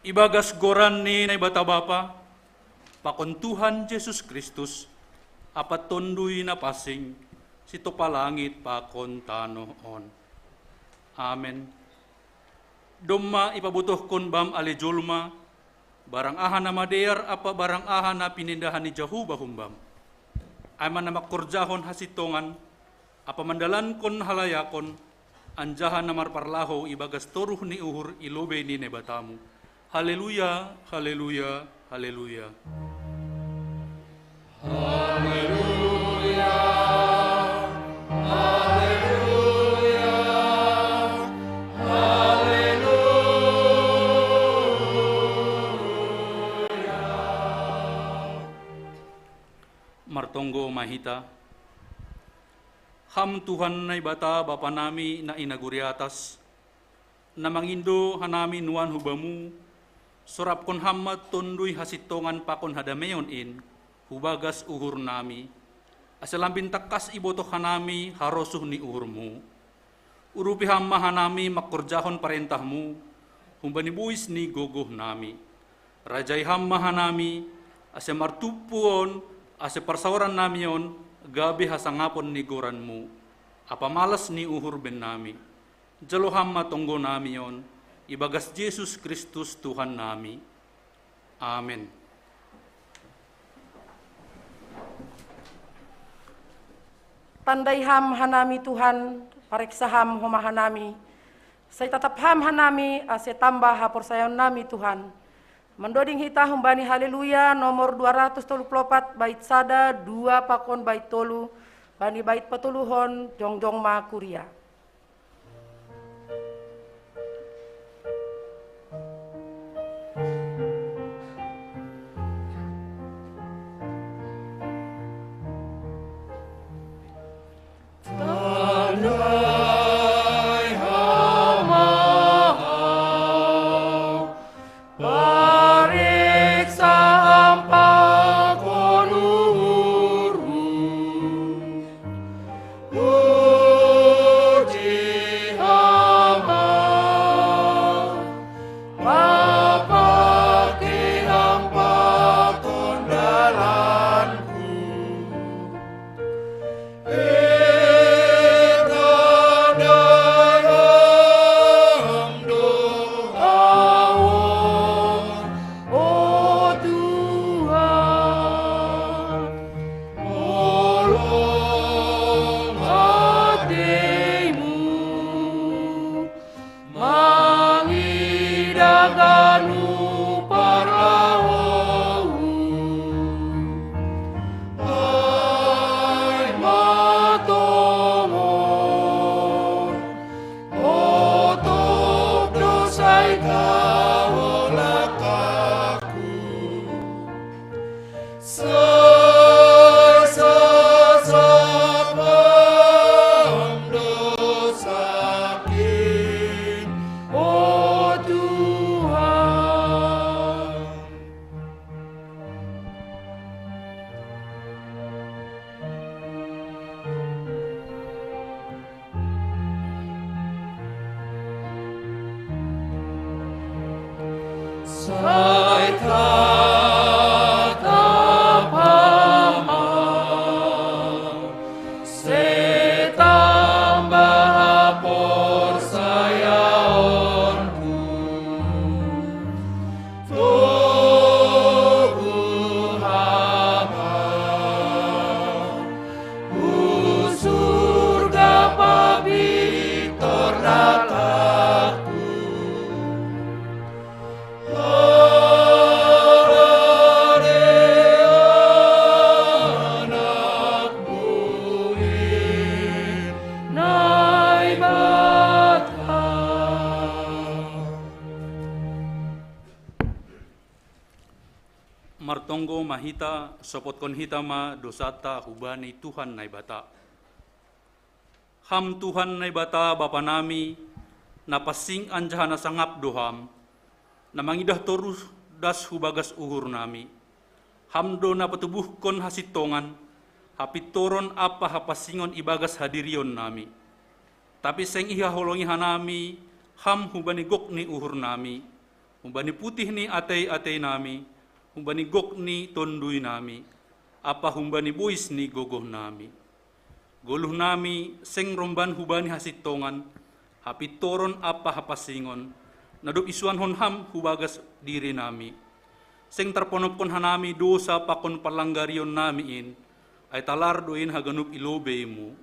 Ibagas goran ni na ibata Bapa, pakon Tuhan Yesus Kristus, apat tonduy na pasing, sito palangit pakon tanoon. Amen. Dumma ipabutuh kon bam alejulma, barang aha na madear apa barang aha na pinindahan ni Jehovah humbam. Aman na makurjahon hasitongan, apa mandalan kon halayakon, anjahan na marparlaho ibagas toruh ni uhur ilobe ni nebatamu. Haleluya, haleluya, haleluya. Haleluya, haleluya, haleluya. Martonggo mahita, ham Tuhan na ibata Bapa nami na inaguri atas, na mangindo hanami nuan hubamu, sorap kon hammat tonduy hasitongan pakon hadameyon in, hubagas uhur nami, asalambin takas ibotoh hanami harosuh ni uhurmu, urupi hamma hanami makurjahon parentahmu, humbanibuis ni gogoh nami, rajai hamma hanami, ase martupuon, ase parsawaran namion, gabi hasangapon ni goranmu, apa malas ni uhur ben nami, jalo hamma tonggo namion, ibagas Yesus Kristus Tuhan nami. Amen. Tandai ham hanami Tuhan, pareksa ham homa hanami. Saya tetap ham hanami, ase tambah haporsayon nami Tuhan. Mendoding hita humbani haleluya nomor 234 bait sada 2 pakon bait tolu bani bait petuluhon jongjong ma kuria. Martonggo mahita sopot kon hitama dosata hubani Tuhan na ibata. Ham Tuhan na ibata Bapa nami, napasing anjahana sangap doham, na mangidah torus das hubagas uhur nami. Hamdo na patubuh kon hasitongan, hapitoron apa hapasingon ibagas hadirion nami. Tapi seng iha holongi hanami, ham hubani gok ni uhur nami, humbani putih ni atay-atay nami, humbani gok ni tonduy nami, apa humbani buis ni gogoh nami. Goluh nami seng romban hubani hasitongan, hapitoron apa hapasingon, nadup isuan honham hubagas diri nami. Seng terponopkon hanami dosa pakon palanggarion nami in, ay talardoin haganup ilobemu.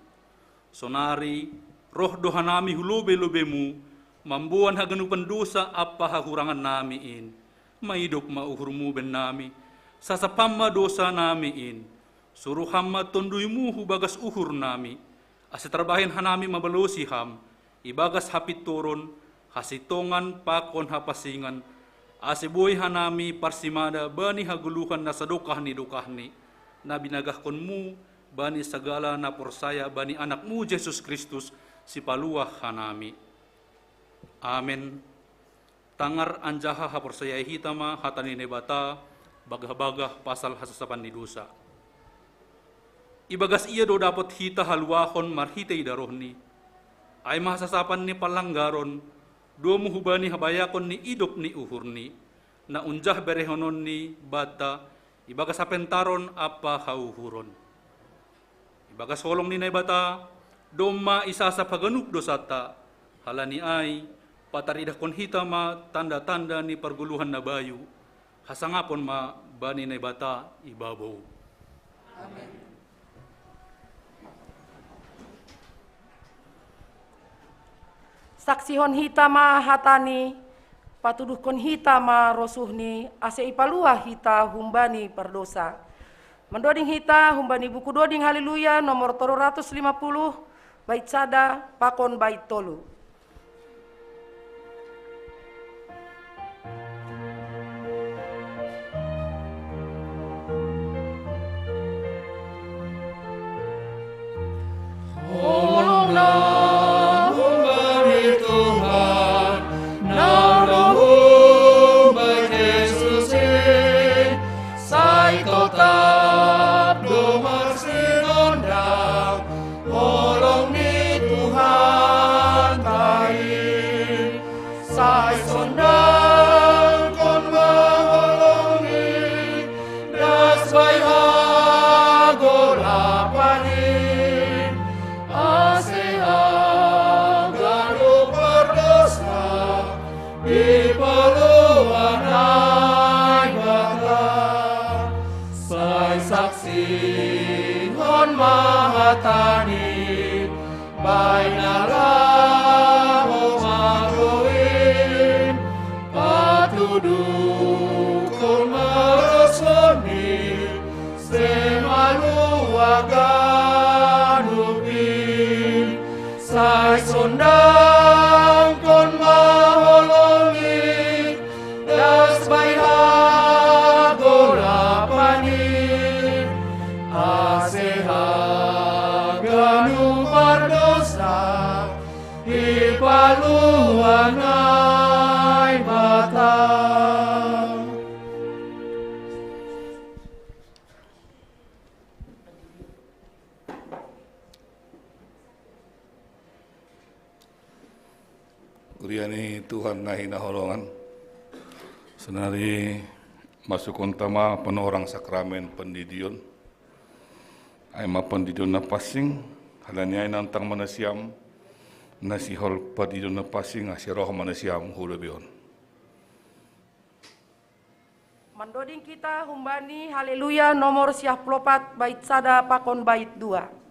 Sonari, roh dohanami hulobe-lobemu, mambuan haganupan dosa apa hahurangan nami in. Maidop mauhurmu ben nami, sasapamma dosa nami in. Suruh hamma tonduymu hubagas uhur nami, asitrabahin hanami mabalosi ham, ibagas hapit toron, hasitongan pakon hapasingan, asiboy hanami parsimada bani haguluhan na sadokah ni, na binagahkon mu, bani sagala na porsaya bani anakmu Jesus Kristus, si paluah hanami. Amen. Tangar anjaha haporsaya hitama hatani nebata, bagah-bagah pasal hasasapan ni dosa. Ibagas iya do dapat hita haluahon marhitay darohni, ay mahasasapan ni palanggaron, do muhubani habayakon ni idop ni uhurni, na unjah berehonon ni bata, ibagas apentaron apa hauhuron. Ibagas holong ni bata, doma isasap haganup dosata, halani ay, pataridakon hitama tanda-tanda ni perguluhan na bayu, hasangapon ma bani na bata ibabaw. Amen. Saksihon hitama hatani, patuduhkon hitama rosuhni, ase ipalua hita humbani perdosa. Mendoding hita humbani buku doding haleluya nomor 350, bait sada pakon bait tolu. Mahatani bainara omaroin patudukul marosoni semaluaganupin sai sondang kon maholongi das baihagolapani ipaluanay batang. Kuriani Tuhan na hinaholongan. Senari masukon tama penorang sakramen pendidion. Ay mapendidion na pasing halanya nantang manasiam nasihol pendidion na pasing asiroh manasiam hulubion. Mandoding kita humbani haleluya nomor 54 bait sada pakon bait 2.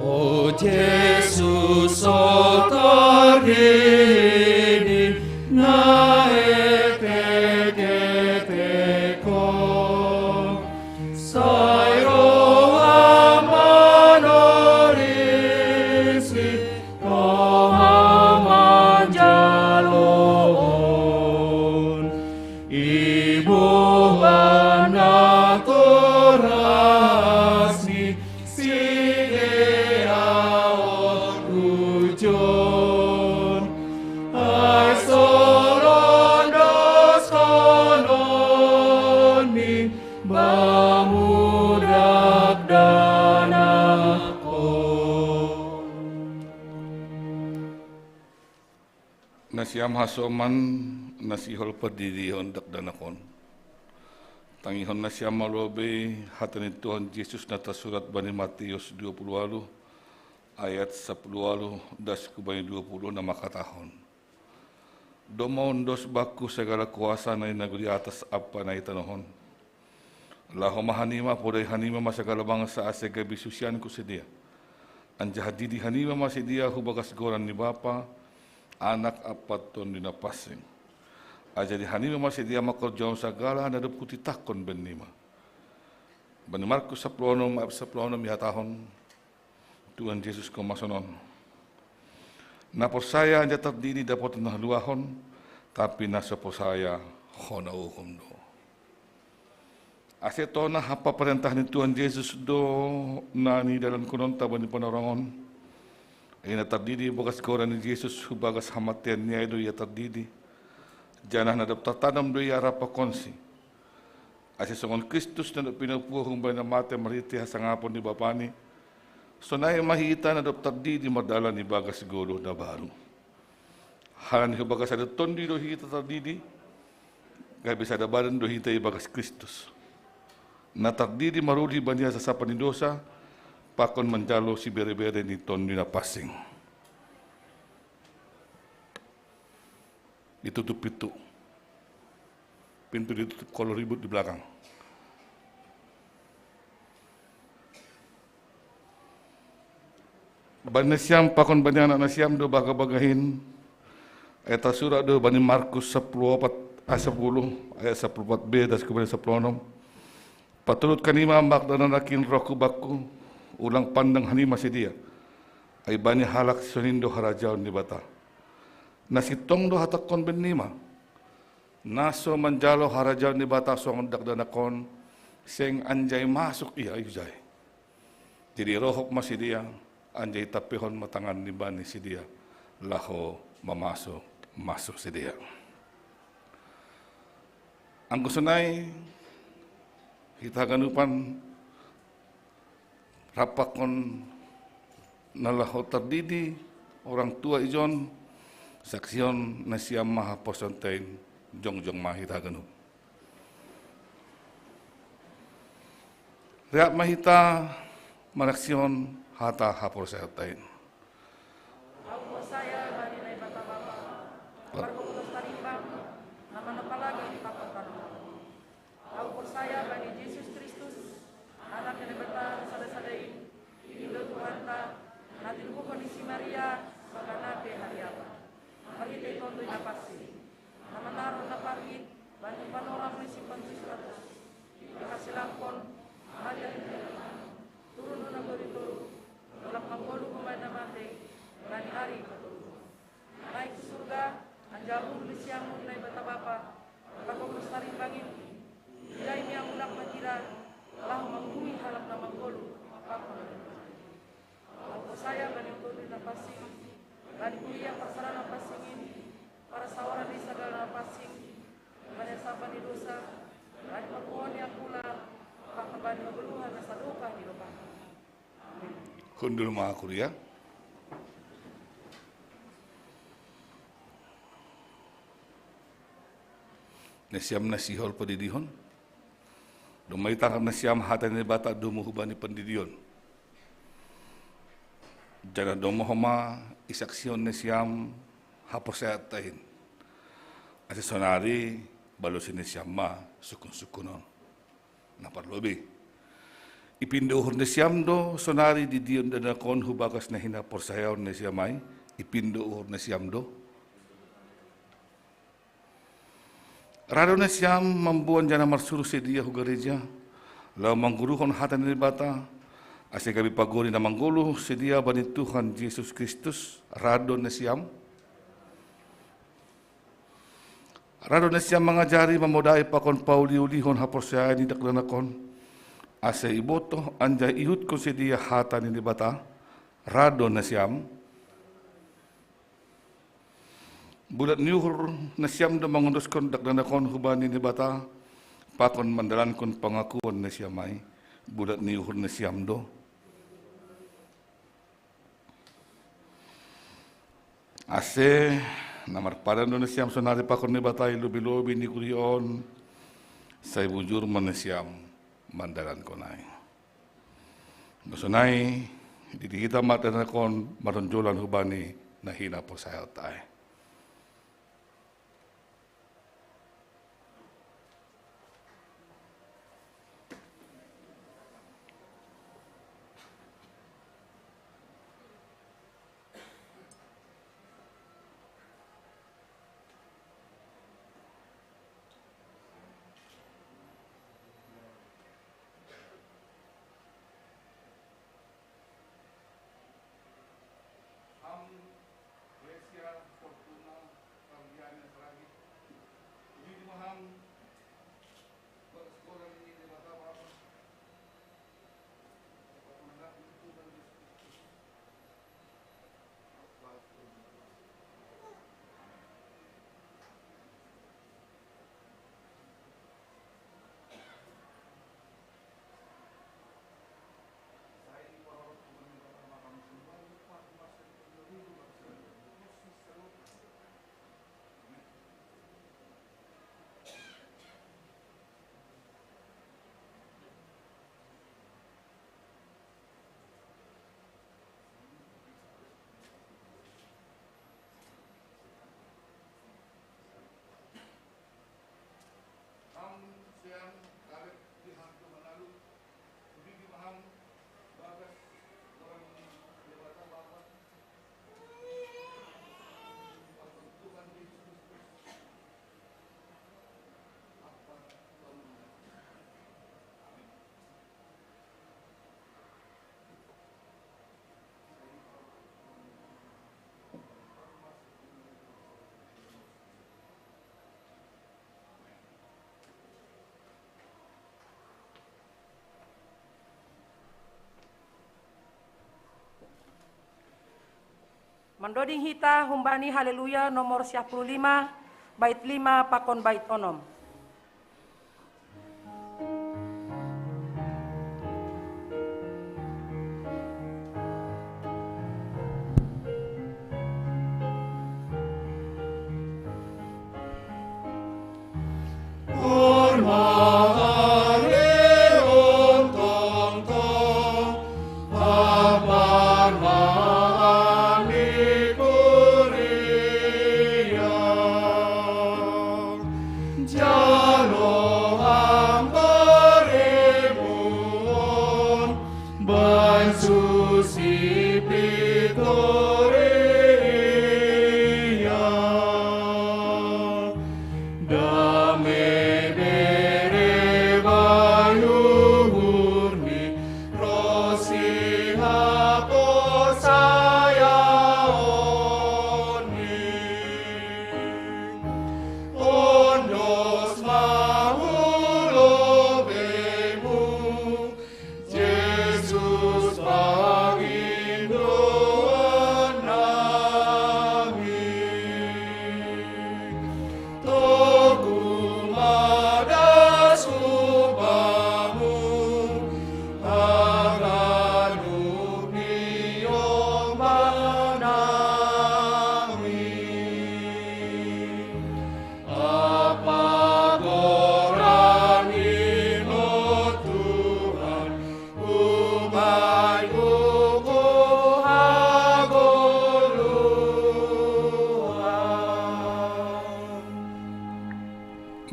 O Jesus sotorgini na eteketeko sairo amanorisi kohamanjalon ibu anak orasi I saw on the Nasiam hasoman nasihol perdirion dakdanakon. Tangihon nasiam malobe hatan Tuhan Yesus nata surat Bani Matius 20 ayat 10 das kubay 20 na makatahon. Domon dos baku segala kuasa na inaguri atas apa na itanahon. Laho mahanima poday hanima masagala bangsa ase gabi susian ko sedia. Anja hadidi hanima masidia hubagas goran ni Bapa, anak apat ton dinapasing. Aja di hanima masidia makorjaw sagala na daputi takon benima. Bani Markus 10 mihatahon Tuhan Yesus ko masonon. Naporsaya anja terdiri dapat nahluahon, tapi nasaposaya honauhum do. Aseto na hapa perintah ni Tuhan Yesus do nani dalam kunon tabani panorangon. Ina terdiri bagas koran ni Yesus hubagas hamatian niya do ya terdiri. Janah na dapat tanam do ya rapa konsi. Ase songon Kristus na pinapuhong ba na mate mariti hasangapon ni Bapani. So na mahita na dapat terdiri madala ni bagas golo na baru. Halan ni bagas ada tondi do hita terdiri. Gaya bisa ada badan do hita bagas Kristus. Na terdiri maruli bandia sa sapan ni dosa. Pakon menjalo si bere-bere ni tondi na pasing. Ditutup pintu ditutup kalau ribut di belakang. Bani nasiam pakon bani anak nasiam do baga-bagahin ayat surat do Bani Markus 10 ayat 14b das kemudian 16. Patulot kanima ambak dan nakin roku baku ulang pandang hanima sedia. Ay bani halak sonindo harajaw ni bata. Nasitong do hatakon benima. Naso manjalo harajaw ni bata song dakdanakon seng anjay masuk iya ayujay. Jadi rohok masidia anjay tapihon matangan ni bani sidia laho masuk sidia. Ang gusunay kita ganupan rapakon nalaho terdidi orang tua ijon saksion nasiam maha posontain jong mahita ganup. Riak mahita manaksion hata hapor sehatain. Aku saya bani nai bata bapa. Perkutus tarimbang nama napalaga di papakan. Aku saya bani Yesus Kristus anak yang bata sada-sadain. Indo Tuhan ta natin ko kondisi Maria bagana pe hariapa. Mari te tondo na pasti. Namanaro na pagit bani panorama ni simpan sisratus. Dikasih lampon Maria turun na berituru. Dalam mengkolu pembaca mati, bani hari keturu. Naik ke surga, anjamu di siang mulai bata bapa, bapa mustari bangin. Bila ini yang ulang makira, telah menghuni halap nama mengkolu. Aku saya bani untuk dinapasing, bani kuliah pasara napasing ini, para sawaran di segala napasing, bani sapa di dosa, bani perkuan yang pula, bahkan bani berluhan nasa duka di lupa. Kundul maha kuria. Nasiam nasihol pendidihon. Dumay tangkap nasiam hatan ni bata dumuhubani pendidion. Jangan domohoma isaksion nasiam haposeatain. Asesonari balusin nasiam ma sukun-sukunon. Napar lobi. Ipindo uhur nasiam do sonari di dion danakon hubagas na hina porsayaw nasiamay. Ipindo uhur nasiam do. Rado nasiam mambuan jana marsuru sedia hugareja. Lau mangguruhon hatan ni bata. Ase gabi pagori na manggulu sedia bani Tuhan Yesus Kristus. Rado nasiam. Rado nasiam mengajari memodai pakon pauliulihon haporsayay ni daklanakon. Ase iboto anjay ihut ko sedia hatan ni bata. Rado nasiam. Bulat niuhur nasiam do mangunduskan dakdanakon hubani ni bata. Pakon mandalankon pangakuan nasiamay. Bulat niuhur nasiam do. Ase Namar pada Indonesia sonari pakon ni batai lubi-lubi ni kurion. Saya bujur manesiam mandaran konai. Masonai di kita matan kon maronjolan hubani nahina po saya tay. Mandoding hita humbani haleluya nomor 55 bait 5 pakon bait onom.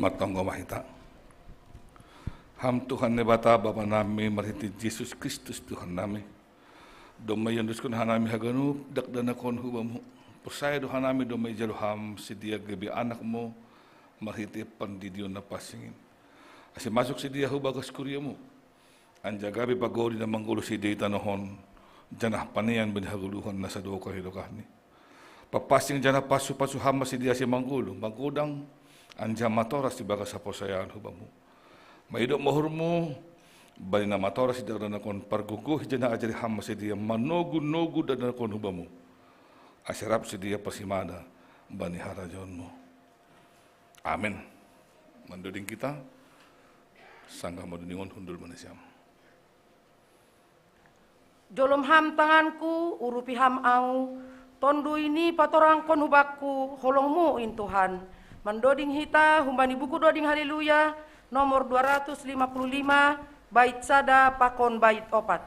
Matonggo mahita. Ham Tuhan ne bata Bapa nami marhiti Yesus Kristus Tuhan nami. Domay yandus kun hanami haganu dakdana kon hubamu. Persaya do hanami domay jaluham sidia gabi anak mo marhiti pandidyon na pasingin. Asi masuk sidia hubagas kuryamu. Anja gabi pagodi na manggulo si data nohon janah panian benhaguluhan na sa duo kahilokahni. Papasing janah pasu-pasu hama sidia si manggulo magudang anja matoras di bagas sa posayaan hubamu. Maidok mahurmu, bali na matoras di dagdan akon parguguh jana ajari hama si dia manogu-nogu dagdan akon hubamu. Asirap si dia pasimada bani harajon mo. Amin. Manduding kita, sangga madudingon hundul manasiam. Jolom ham tanganku, urupi ham au, Tondu ini patorang kon hubaku holongmu in Tuhan. Mendoding hita humbani buku doding haleluya nomor 255 bait sada pakon bait opat.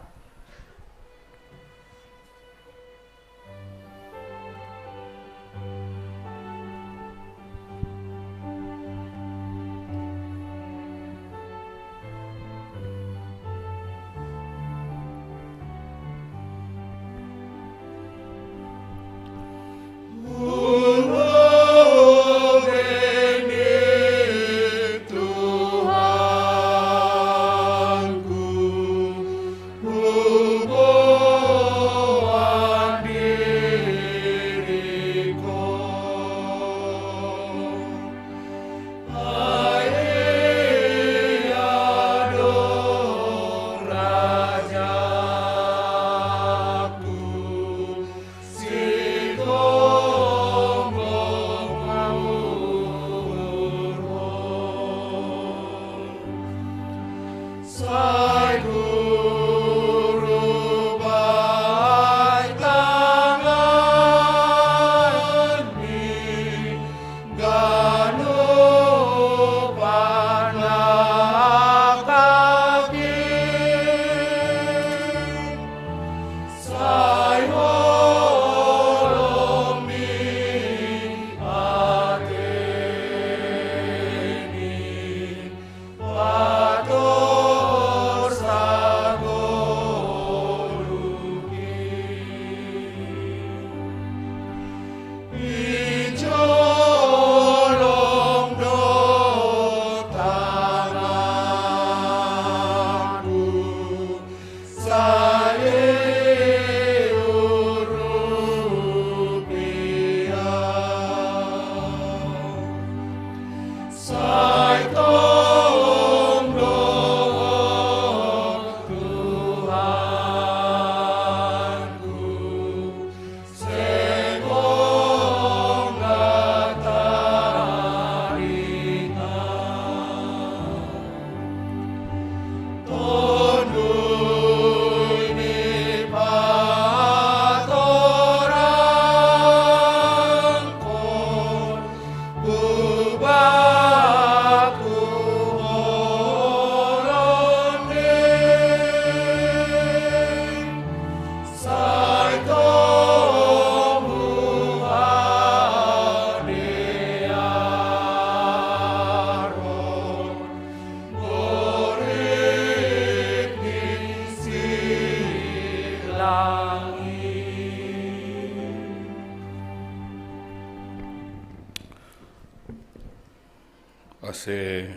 Ase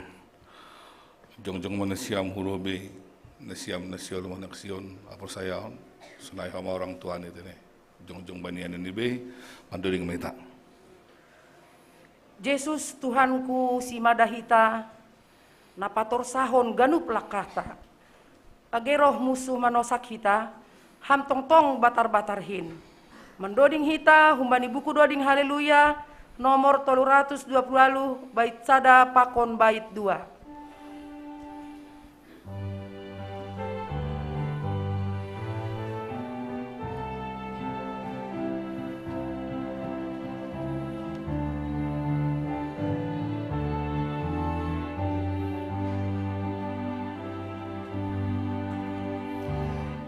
jongjong manasiam hurubi nasiam nasiol manaksion apor sayahon sunai hama orang tua ni tene jongjong banian ini be manduring meta. Yesus Tuhanku si madahita napator sahon ganup lakata. Ageroh musuh manosak hita ham tong batar-batarhin. Mendoding hita humbani buku doding haleluya nomor 320 bait sada pakon bait 2.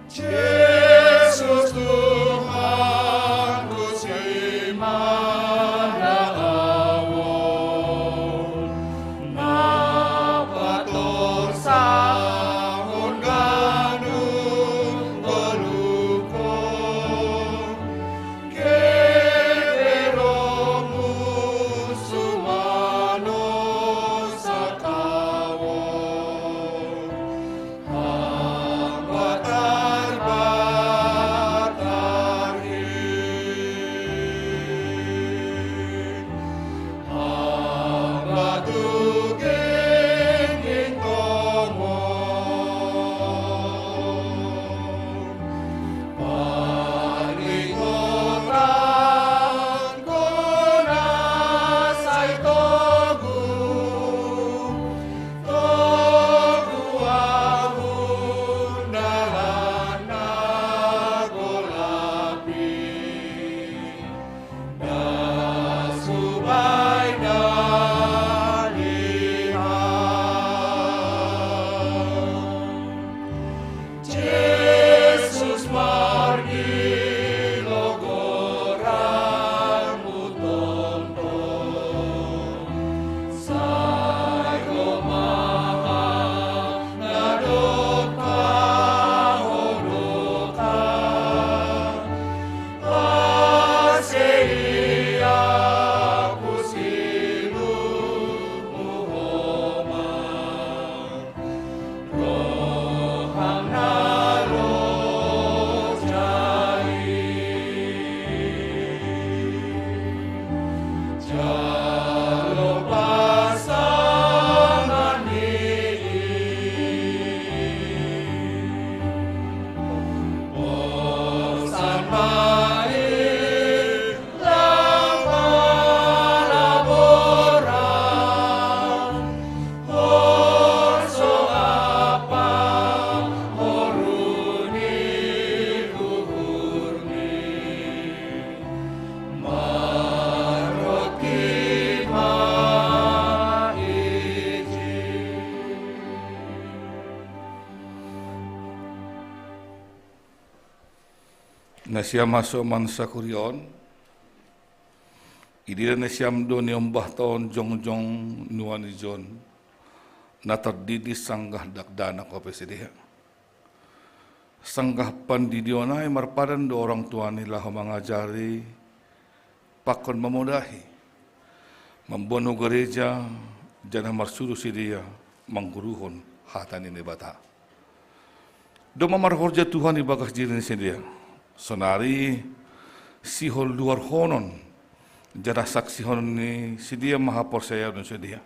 Yesus Tuhanku si madaawon, napator sahon ganung beluko, keberomu sumano sakawon, hambatar na siyam haso man sa kuryon, idira na siyam doon yung bahtaon jong nuan ni John, na tardidi sanggah dakdana ko pesidiha. Sanggah pandidiyo na ay marpadan do orang tua nila humangajari, pakon mamudahi, membunuh gereja, jana marsuru si dia, mangguruhon hatan ini bata. Do mamarhorja Tuhan ibagas jirin si dia, sonari sihol luar honon, jana saksi honon ni si dia mahapor saya dan si dia.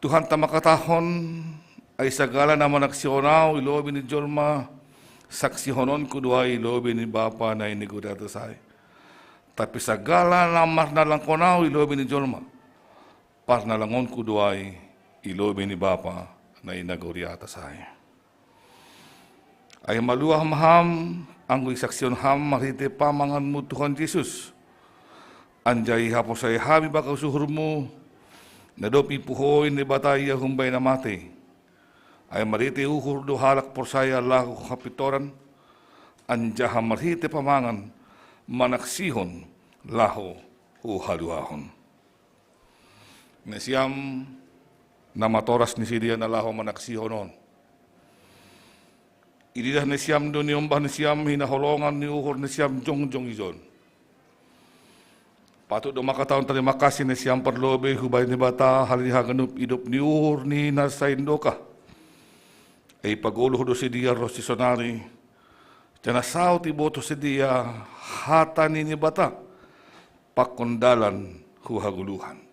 Tuhan tamakatahon ay sagala na manaksionaw ilobi ni Jolma, saksi honon kudua ilobi ni Bapa na inigurado say. Tapi sagala na marnalang konaw ilobi ni Jolma, parnalangon kudua ilobi ni Bapa na inaguriata say. Ay maluah maham, ang isaksyon ham marite pamangan mo Tuhan Jesus. Anjay hapos ay hami baka usuhur mo, na do pipuhoy ni bataya humbay na mati, ay marite uhur do halak por saya lahu kapitoran, anjaha marite pamangan, manaksihon lahu uhaluahon. Nesiyam na matoras ni sidia na lahu manaksihon on. Ididah nesiyam do niyombah nesiyam hinaholongan ni uhur nesiyam jong ijon. Patut do makataon terima kasih ni siang perlobe hubay ni bata hal hagenup hidup ni uhur ni nasain doka. Ay paguluh do si dia rosisonari. Jana sao ti boto si dia hata ni bata pakondalan huhaguluhan.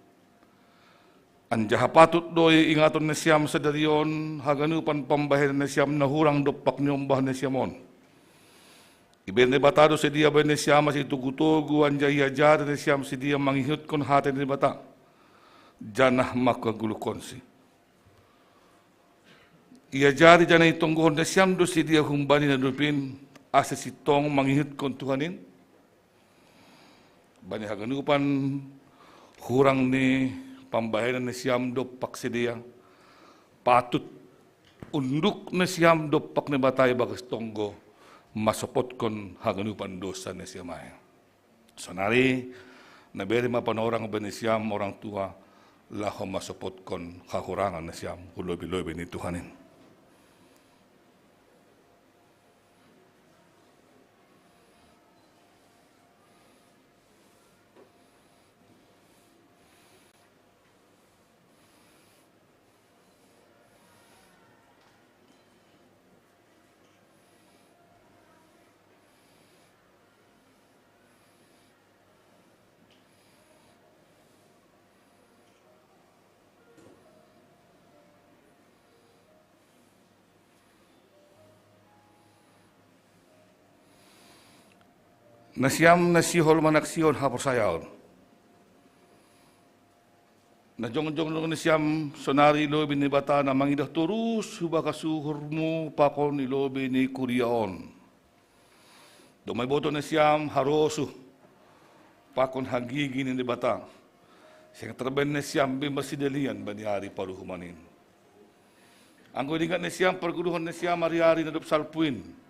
Anjaha patut do ingaton ni siam sedarion haganupan pambahiran ni siam nahurang dopak nyombah ni siamon. Iben batado si dia ben siam masih tugu-tugu anjay ajar ni siam si dia manghihut kon hati ni bata. Janah makagulu konsi. Ia jari janah itonggohon ni siam do si dia humbani na dupin asa si tong manghihut kon Tuhanin. Bani haganupan hurang ni pambayaran ni siam do pak si dia. Patut unduk ni siam do pak ni batay bagas tonggo. Masopot kon haganupan dosa na siya maya. Sonari, naberi mapanorang ba ni siyam orang tua, laho masopot kon kakurangan na siyam, hulobi-lobi ni Tuhanin. Nasyam nasihol manaksihon hapos sayaon. Najong-jong nung nasyam sonari lobi ni bata na mangidah turus hubaka suhur mo pakon ni lobi ni kuriaon. Dumay boto nasyam harosu pakon hagigi ni bata. Siyang terben nasyam bimasidalian baniari paruhumanin. Ang kuningan nasyam perguruhan nasyam hari-hari na salpuin.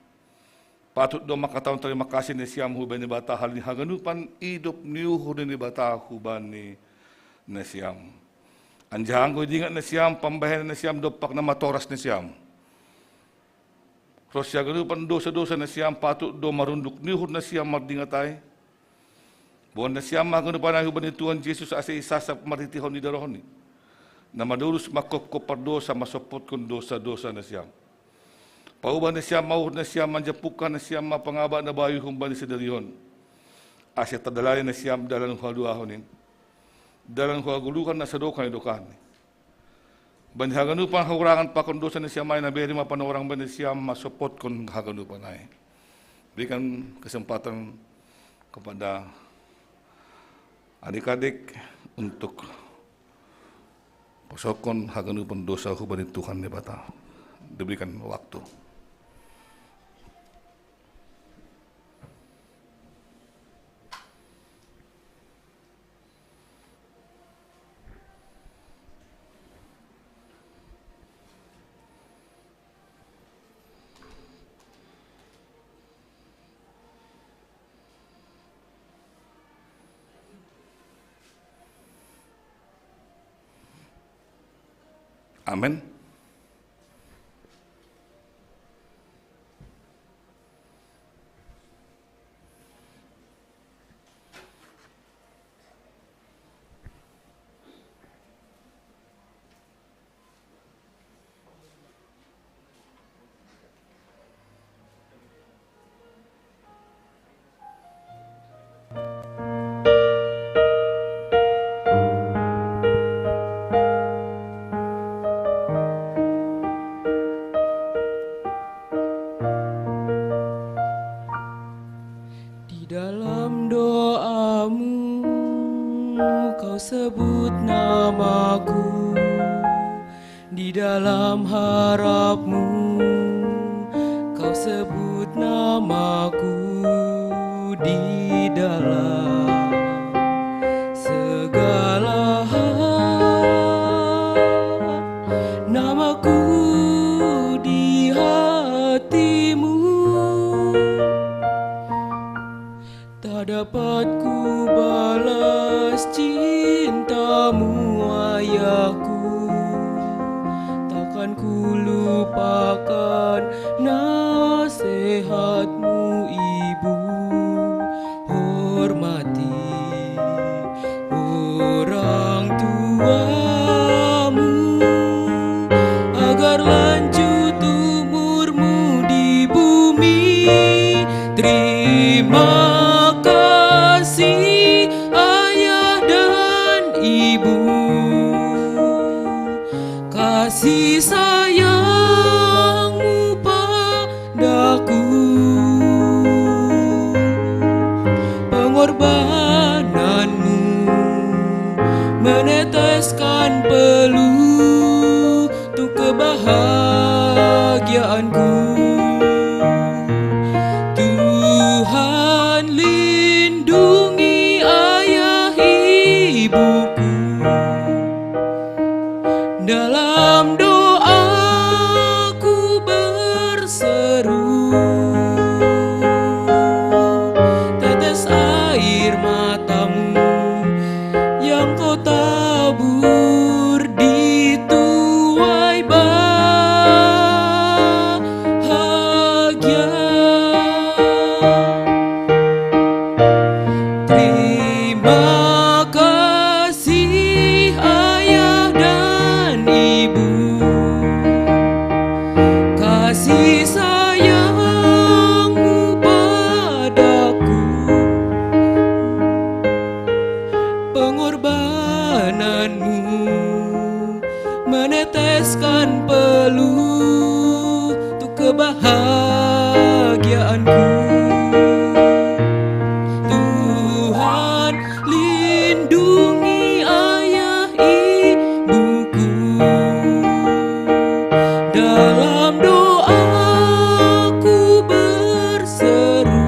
Patut do makataon terima kasih ni siam huban ni bata hal ni haganupan hidup niuhur ni bata huban ni siam. Anjang ko dingat ni siam pambahan ni siam dopak na matoras ni siam. Terus haganupan dosa-dosa ni siam patut do marunduk niuhur ni siam mardingatay. Buwan ni siam haganupan ay huban ni Tuhan Jesus asa isasap maritihon ni darohon ni. Na madurus makop pardosa masopot kun dosa-dosa ni siam. Pauban na siya, mauhod na siya, manjapukan na siya, mapangaba na bayo humban sa dariyon. Asya tadalayan na siya, dalang hualuahonin. Dalang huagulukan na sa dokan idokan. Banhaganupan haurangan pa kondosa na siya, may naberi mapanorang ba na siya, masupot kon haganupan ay. Berikan kesempatan kepada adik-adik untuk pasokon haganupan dosa huban Tuhan ni bata. Diberikan waktu. Amin. Di dalam doamu kau sebut namaku, di dalam harapmu kau sebut namaku, di dalam segala hal namaku di hatimu. Tak dapat ku balas cintamu ayahku, takkan ku lupakan nasihatmu ibu. Hormati orang tuamu agar lanjut umurmu di bumi. Terima kasih ayah dan ibu, kasih sayangmu padaku, pengorbananmu meneteskan peluh untuk kebahagiaanku. Tuhan lindungi ayah ibuku, dalam doaku berseru, tetes air matamu yang kau tabur di tuai bahagia. Terima kasih ayah dan ibu, kasih sayangmu padaku, pengorbananmu meneteskan peluh untuk kebahagiaanku. Tuhan lindungi ayah ibuku, dalam doaku berseru,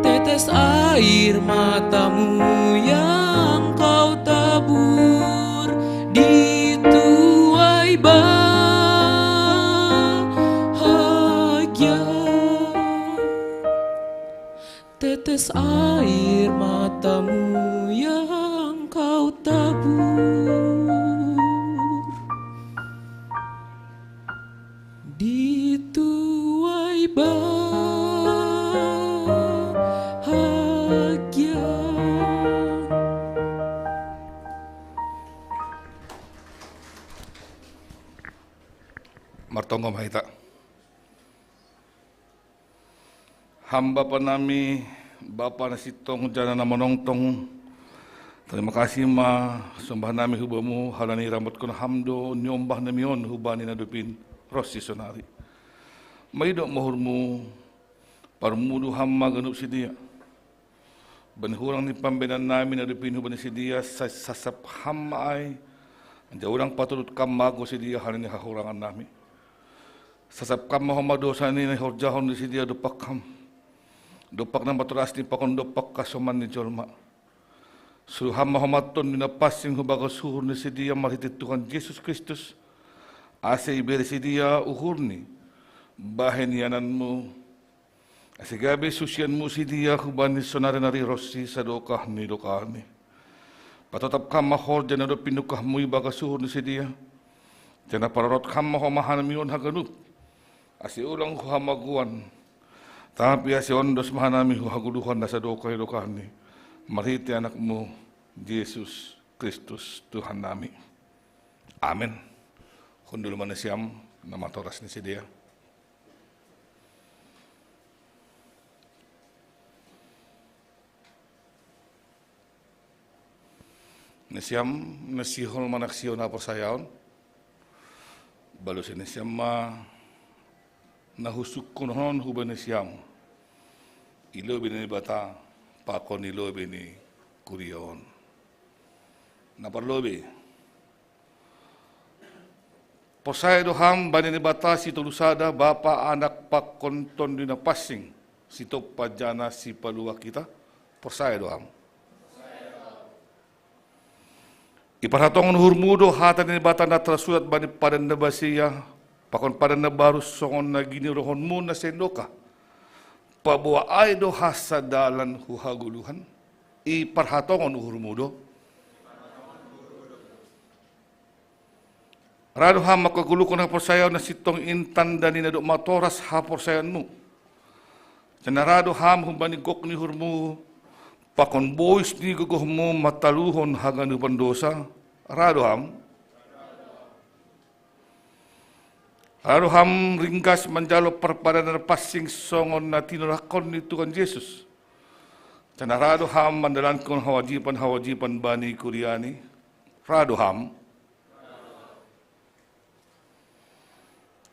tetes air matamu yang kau tabur di tuai bahagia. Tetes air matamu yang kau tabur di tuai bahagia. Martongo mahita. Hamba panami Bapa nasitong jana na monongtong. Terima kasih ma sembah nami hubamu halani rambut kun hamdo nyombah namion hubani nadupin rosi sonari. Maidok mohurmu parmudu hamma ganup sidia. Benhurang ni pambenan nami nadupin hubani sidia sasap hamma ai. Anja urang paturut kammago sidia halani hahurangan nami. Sasap kam Muhammad dosa ni horjahon di sidia dupak kam. Dupak na maturas ni pakon dupak kasoman ni jolma. Suruh Muhammad ton ni napasing hubaga suhur ni sidia maritit Tuhan Yesus Kristus. Ase iberi sidia uhur ni bahen yananmu. Ase gabi susianmu sidia hubani sonari nari rosi sa dokah ni. Patotap kam mahor jana do pinukah mui baga suhur ni sedia. Jana pararot kam maho mahana mion haganup. Asi ulang ku hamaguan. Tapi asi ondos mahana mi haguduhan nasa dokai dokani. Mariti anakmu Yesus Kristus Tuhan nami. Amin. Kundul manasiam nama toras ni sedia. Nasiam nasihol manaksio na persayaon. Balu sinasiam ma nahusuk kunohon huban nasiam. Ilo bini bata pakon ilo bini kurion. Naparlobe. Posay doham bani ni bata si tulusada bapa anak pakon ton dina passing si pajana si palua kita. Posay doham. Iparhatong hurmudo hatan ni bata na trasulat bani padan na basiya, pakon padan na baru songon na ginirohon mo na sendoka, pabuwa ay do hasadalan huhaguluhan, iparhatong hurmudo. Rado ha makagulo ko na porsayaw na sitong intan dani na do matoras ha porsayan mo. Janarado ha humbanigok ni hurmu, pakon boys ni guguh mo mataluhon hagan upan dosa, radoham. Radoham ringkas menjalo perpadanan passing songon na tinurakon ni Tuhan Yesus. Dan radoham mandalankan hawajipan bani kuriani, radoham.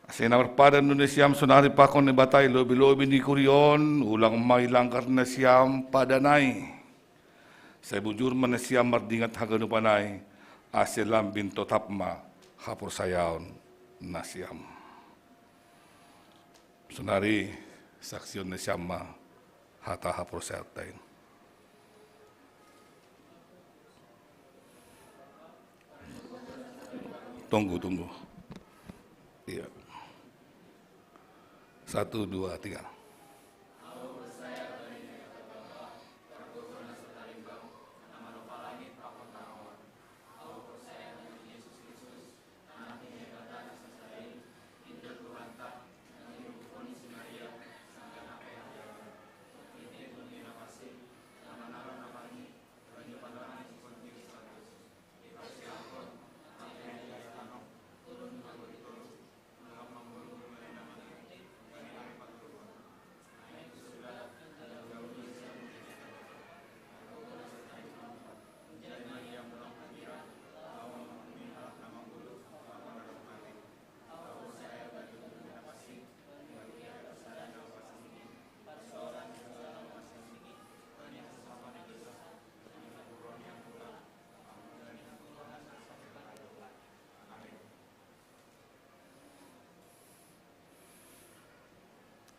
Asina perpadan Indonesia sunari pakon ni batay lobi-lobi ni kurion, ulang may langkar na siyam padanay. Sa bujur man na siyam mardingat hagano panay, asilam binto tapma hapor sayaon na siyam. Sunari saksyon na siyam ma hata hapor sayaon. Tunggu. Iya. 1, 2, 3.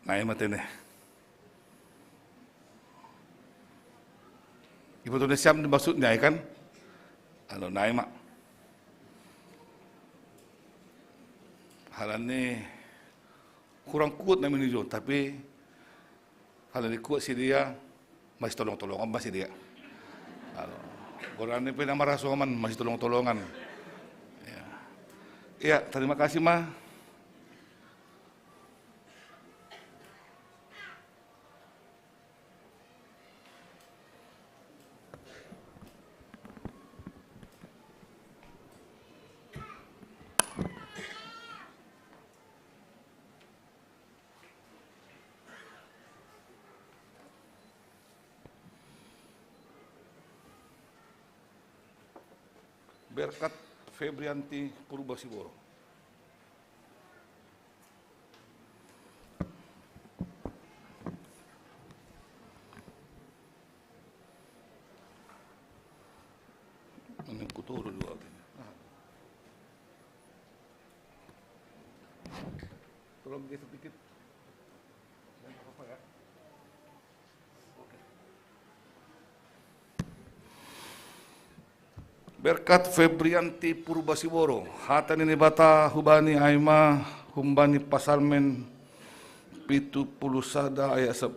Nai matene. Ibu tu siap maksudnya kan? Kalau nai mak. Halan ni kurang kuat nama ni John, tapi halan ni kuat si dia masih tolong-tolongan masih dia. Kalau Quran ni pernah marah soaman masih tolong-tolongan. Ya, terima kasih ma. Berkat Febrianti Purbasiboro. Ini kuturu dua. Tolong geser sedikit. Apa ya? Berkat Febrianti Purbasiboro, hatan ini bata hubani aima humbani pasalmen 70 ayat 15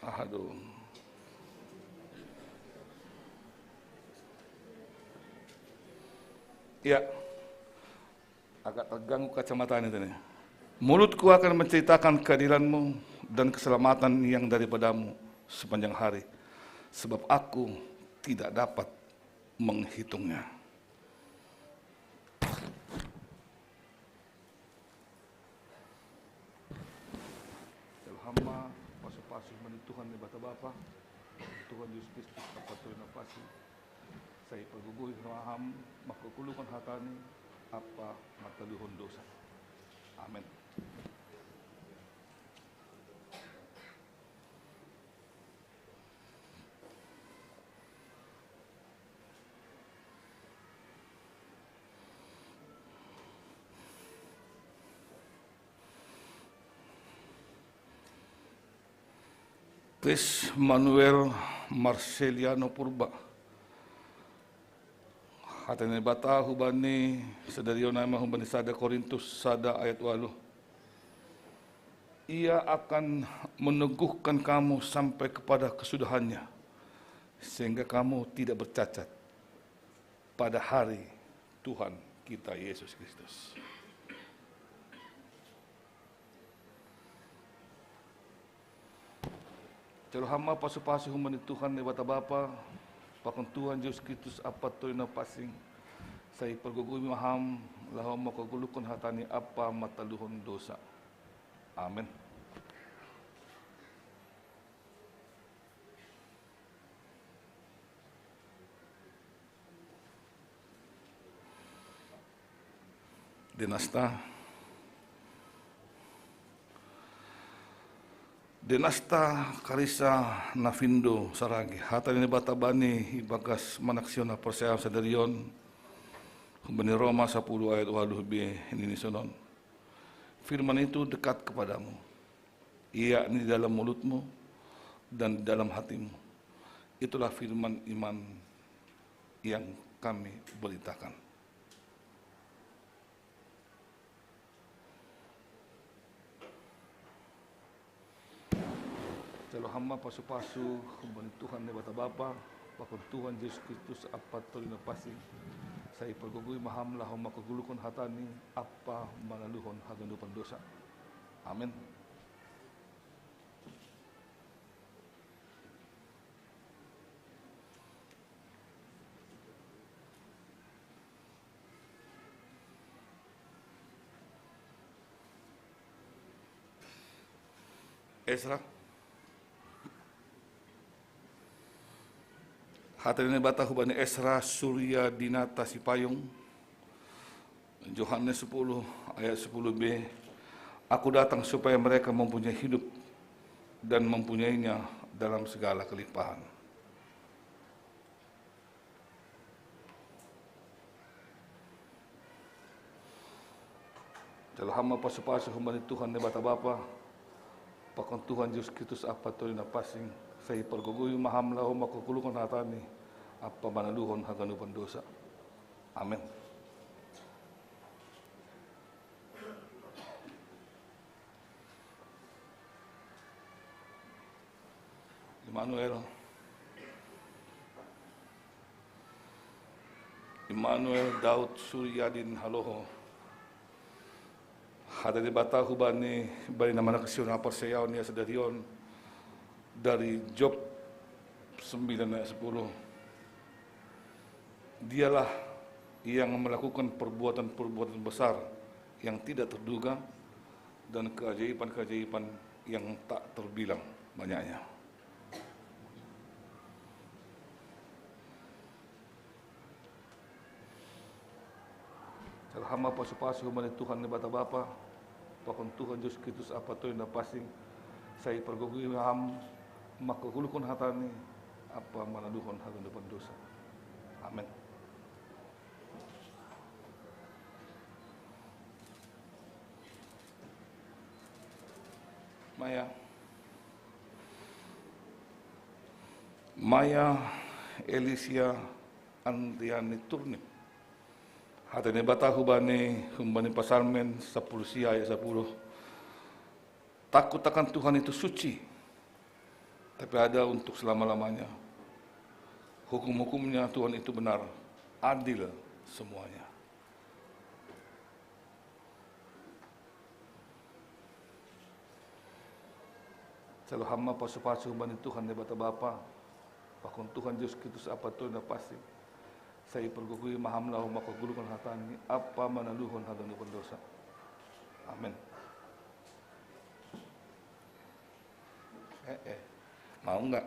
Aduh. Ya, agak terganggu kacamata ini. Mulutku akan menceritakan keadilanmu dan keselamatan yang daripadamu sepanjang hari, sebab aku tidak dapat menghitungnya. Hamba pasu-pasu mani Tuhan ni bata-bapa, Tuhan Yesus Kristus kapatuloy na pasi, sa ipagguguhit ng aham, makukulukan hatani, apa mataluhon dosa. Amen. Chris Manuel Marceliano Purba. Hatani bata hubani sadariyo na mahubani sada Korintus sada ayat 8. Ia akan meneguhkan kamu sampai kepada kesudahannya, sehingga kamu tidak bercacat pada hari Tuhan kita Yesus Kristus. Kalau hamba pasu-pasu humani Tuhan ni bata-bapa, pakon Tuhan Yesus Kristus apa toy na pasing, sa ipagguguhit maham, lahom makagulukon hatani apa mataluhon dosa. Amen. Dinasta Karisa Nafindo Saragi, hatani ni batabani ibagas manaksyon na persayaw sa dariyon, humbani Roma 10 ayat 8 hininisonon. Firman itu dekat kepadamu, ia di dalam mulutmu dan di dalam hatimu. Itulah firman iman yang kami beritakan. Kalau hamba pasu-pasu humbani Tuhan ni bata-bapa, pakon Tuhan Yesus Kristus apa toy na pasing, sa ipagguguhit maham lahom makagulukon hatani apa manaluhon haganupan dosa. Amen. Ezra. Hatani ni bata hubani Ezra Surya Dinata Sipayong, Yohanes 10 ayat 10b. Aku datang supaya mereka mempunyai hidup dan mempunyainya dalam segala kelimpahan. Kalau hamba pasu-pasu hubani Tuhan ni bata-bapa, pakon Tuhan Yesus Kristus apa toy na pasing, sa ipagguguhit maham lahom makagulukon hatani apa manaluhon haganupan dosa. Amen. Emmanuel Daud Suryadin Haloho, hatani bata hubani bali na manaksyon na persayaw niya sa dariyon, dari Job 9 ayat 10. Dialah yang melakukan perbuatan-perbuatan besar yang tidak terduga dan keajaiban-keajaiban yang tak terbilang banyaknya. Kalau hamba pasu-pasu humani Tuhan ni bata-bapa, pakon Tuhan Yesus Kristus apa toy na pasing, sa ipagguguhit maham makagulukon hatani apa manaluhon haganupan dosa. Amen. Maya Elisia Andriani Turnip, hatani bata hubani pasalmen 10 ayat 10. Takut akan Tuhan itu suci, tapi ada untuk selama-lamanya. Hukum-hukumnya Tuhan itu benar, adil semuanya. Kalau hamba pasu-pasu bani Tuhan bata Bapa, pakon Tuhan Yesus Kristus apa tu na pasti. Saya pergugui mahamlah makagulukan hatani apa manaluhon hadan dosa. Amin. Mau enggak?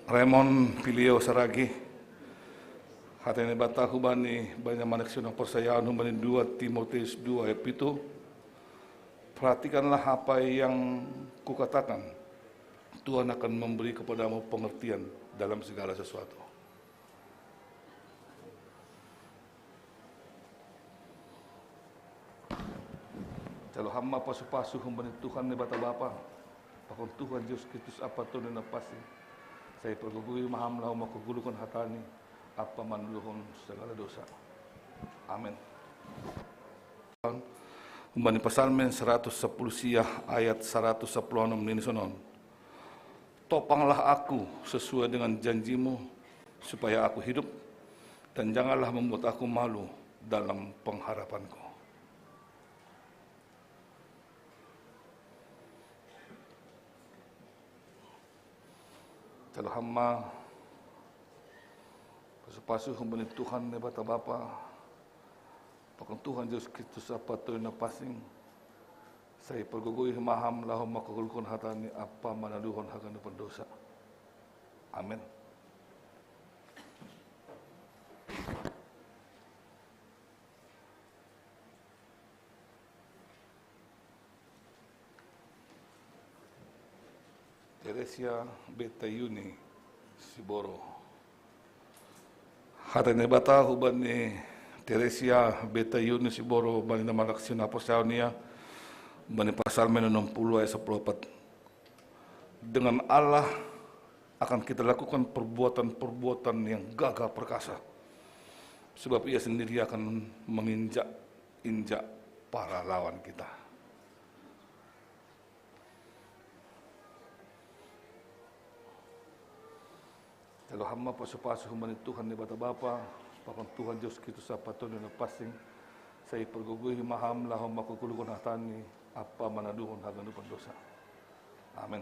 Raymond Pilio Saragi. Hatene bata hubani banyak manusia yang persayaan hubani 2 Timotius 2 ayat 7. Perhatikanlah apa yang kukatakan. Tuhan akan memberi kepadamu pengertian dalam segala sesuatu. Kalau hamba pasu-pasu hubani Tuhan ni bata Bapa, pakon Tuhan Yesus Kristus apa tu na pasti. Saya pergugui mahamlah makagulukan hatani apa manluhun segala dosa. Amin. Umbani Psalmen 110 siah ayat 116 ninisonon. Topanglah aku sesuai dengan janjimu supaya aku hidup dan janganlah membuat aku malu dalam pengharapanku. Kalau hamba pasu hubani Tuhan ni bata Bapa, pakon Tuhan Yesus Kristus apa tu na pasing. Saya pergugui maham lahom makagulkon hatani apa manaluhon hagan pendosa. Amin. Teresia Betayuni Siboro. Hatane bata hubani Teresia Betayuni Siboro bani na malaksyon apostaw niya bani Psalmen 60 ayat 14. Dengan Allah akan kita lakukan perbuatan-perbuatan yang gagah perkasa. Sebab ia sendiri akan menginjak-injak para lawan kita. Kalau hamba pasu-pasu humani Tuhan ni bata Bapa, pakon Tuhan Yesus Kristus apa tu na pasing. Saya pergugui maham lahom makagulukan hatani apa manaduhon hagan pendosa. Amin.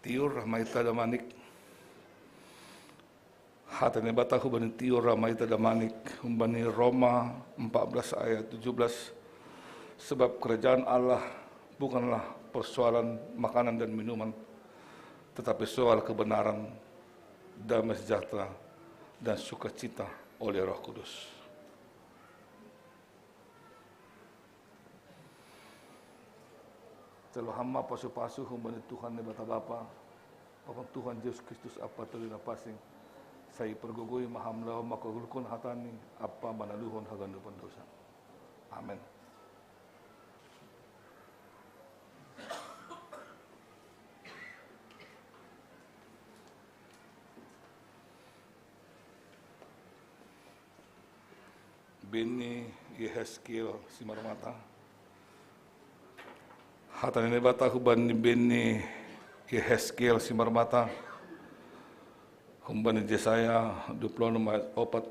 Tiur Rahmaita Damanik. Hatane bata hubani Tiur Rahmaita Damanik humbani Roma 14 ayat 17. Sebab kerajaan Allah bukanlah persoalan makanan dan minuman, tetapi soal kebenaran, damai sejahtera, dan sukacita oleh Roh Kudus. Kalau hamba pasu-pasu humbani Tuhan ni bata Bapa, pakon Tuhan Yesus Kristus apa tu na pasing. Saya pergugui maham lahom makagulkon hatani apa manaluhon hagan pendosa. Amin. Beni Yehezkiel Simarmata. Hatane bata huban Beni Yehezkiel Simarmata. Humbani Yesaya 26 ayat 4.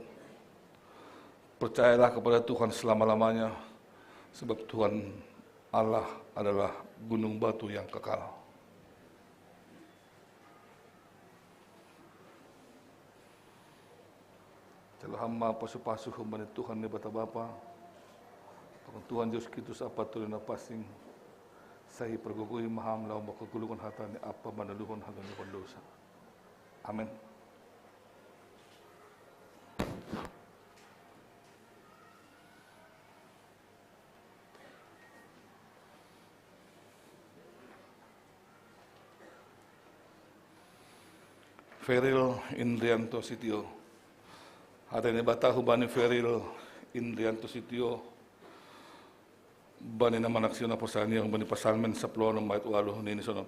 Percayalah kepada Tuhan selama-lamanya, sebab Tuhan Allah adalah gunung batu yang kekal. Kalau hamba pasu-pasu humbani Tuhan ni bata Bapa, Tuhan Yesus Kristus apa tu na pasing. Saya pergugui maham lahom makagulukan hatani apa manaluhon hagan pendosa. Amin. Feril Indrianto Sitio. Hatene bata hubani Feril Indrianto Sitio. bani na manaksyon na po sa inyo, bani pasalmen sa plo ng mayat walo nini sunod.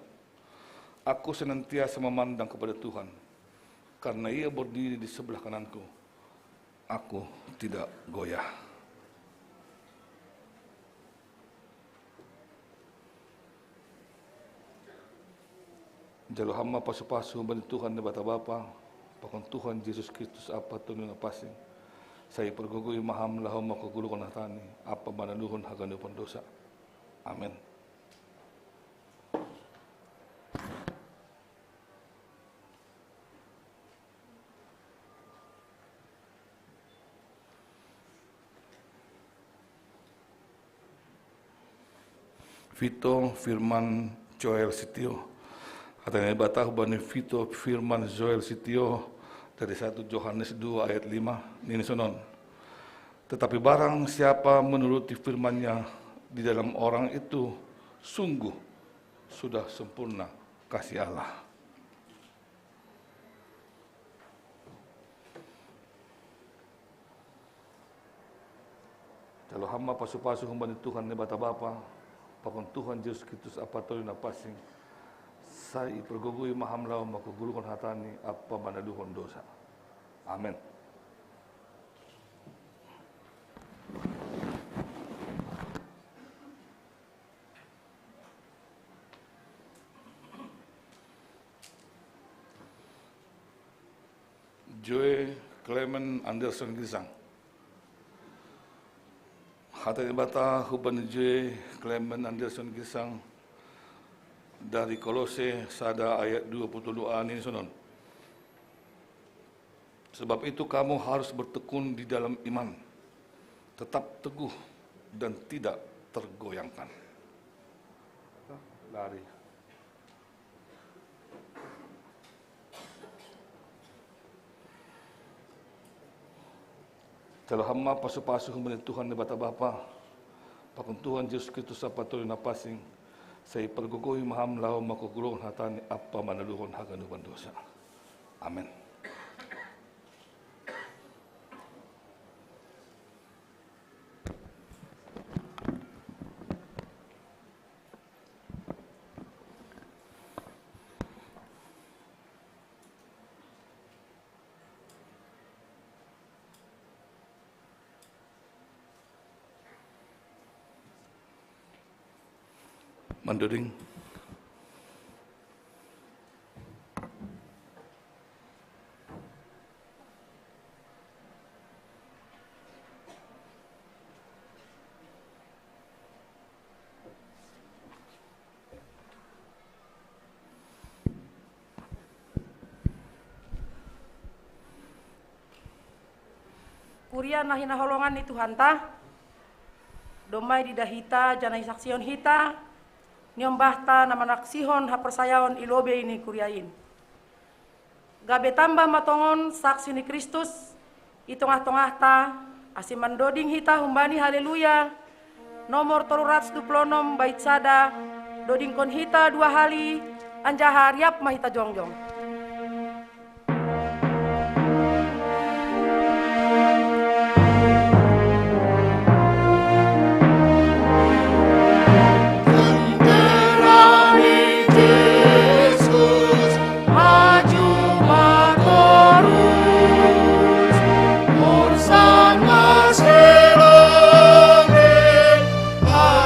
Ako senantiasa memandang kepada Tuhan, karena ia berdiri di sebelah kananku. Aku tidak goyah. Jalo hama pasu-pasu bani Tuhan ni bata bapa, pakon Tuhan Yesus Kristus apa tunyo na pasing. Saya pergugui maham lahom makugulukan hatani, apa manaluhon haganupon dosa. Amen. Vito Firman Joel Sitio. Katanya batah bani Vito Firman Joel Sitio dari 1 Yohanes 2 ayat 5 ini sonon. Tetapi barang siapa menuruti firman-Nya di dalam orang itu sungguh sudah sempurna kasih Allah. Kalau hamba pasu-pasu hamba Tuhan ni bata bapa, pakon Tuhan Yesus Kristus apa toli na pasing, saya pergugui maham law makugulukan hatani apa manaluhon dosa. Amen. Joy Clement Anderson Gisang. Hatani bata huban Joy Clement Anderson Gisang dari Kolose sada ayat 22 ini sonon. Sebab itu kamu harus bertekun di dalam iman, tetap teguh dan tidak tergoyangkan. Lari. Kalau hamba pasu-pasu kemudian Tuhan di bata bapa, pakun Tuhan Yesus Kristus apa tuli na pasing, saya pergugui maham lau makugulong hatani apa manaluhon haganuban dosa. Amen. Mandaring. Kuria na hinaholongan ni Tuhan ta, domay di dahita, janay saksion hita, nyombahta na manaksihon hapersayaon ilobe ini kuriain. Gabe tambah matongon saksi ni Kristus, itongah-tongah ta, asim mandoding hita humbani haleluya, nomor 326 bait sada, doding kon hita 2 hali, anjah hariap mahita jongjong.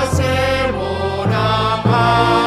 Hacemos una paz.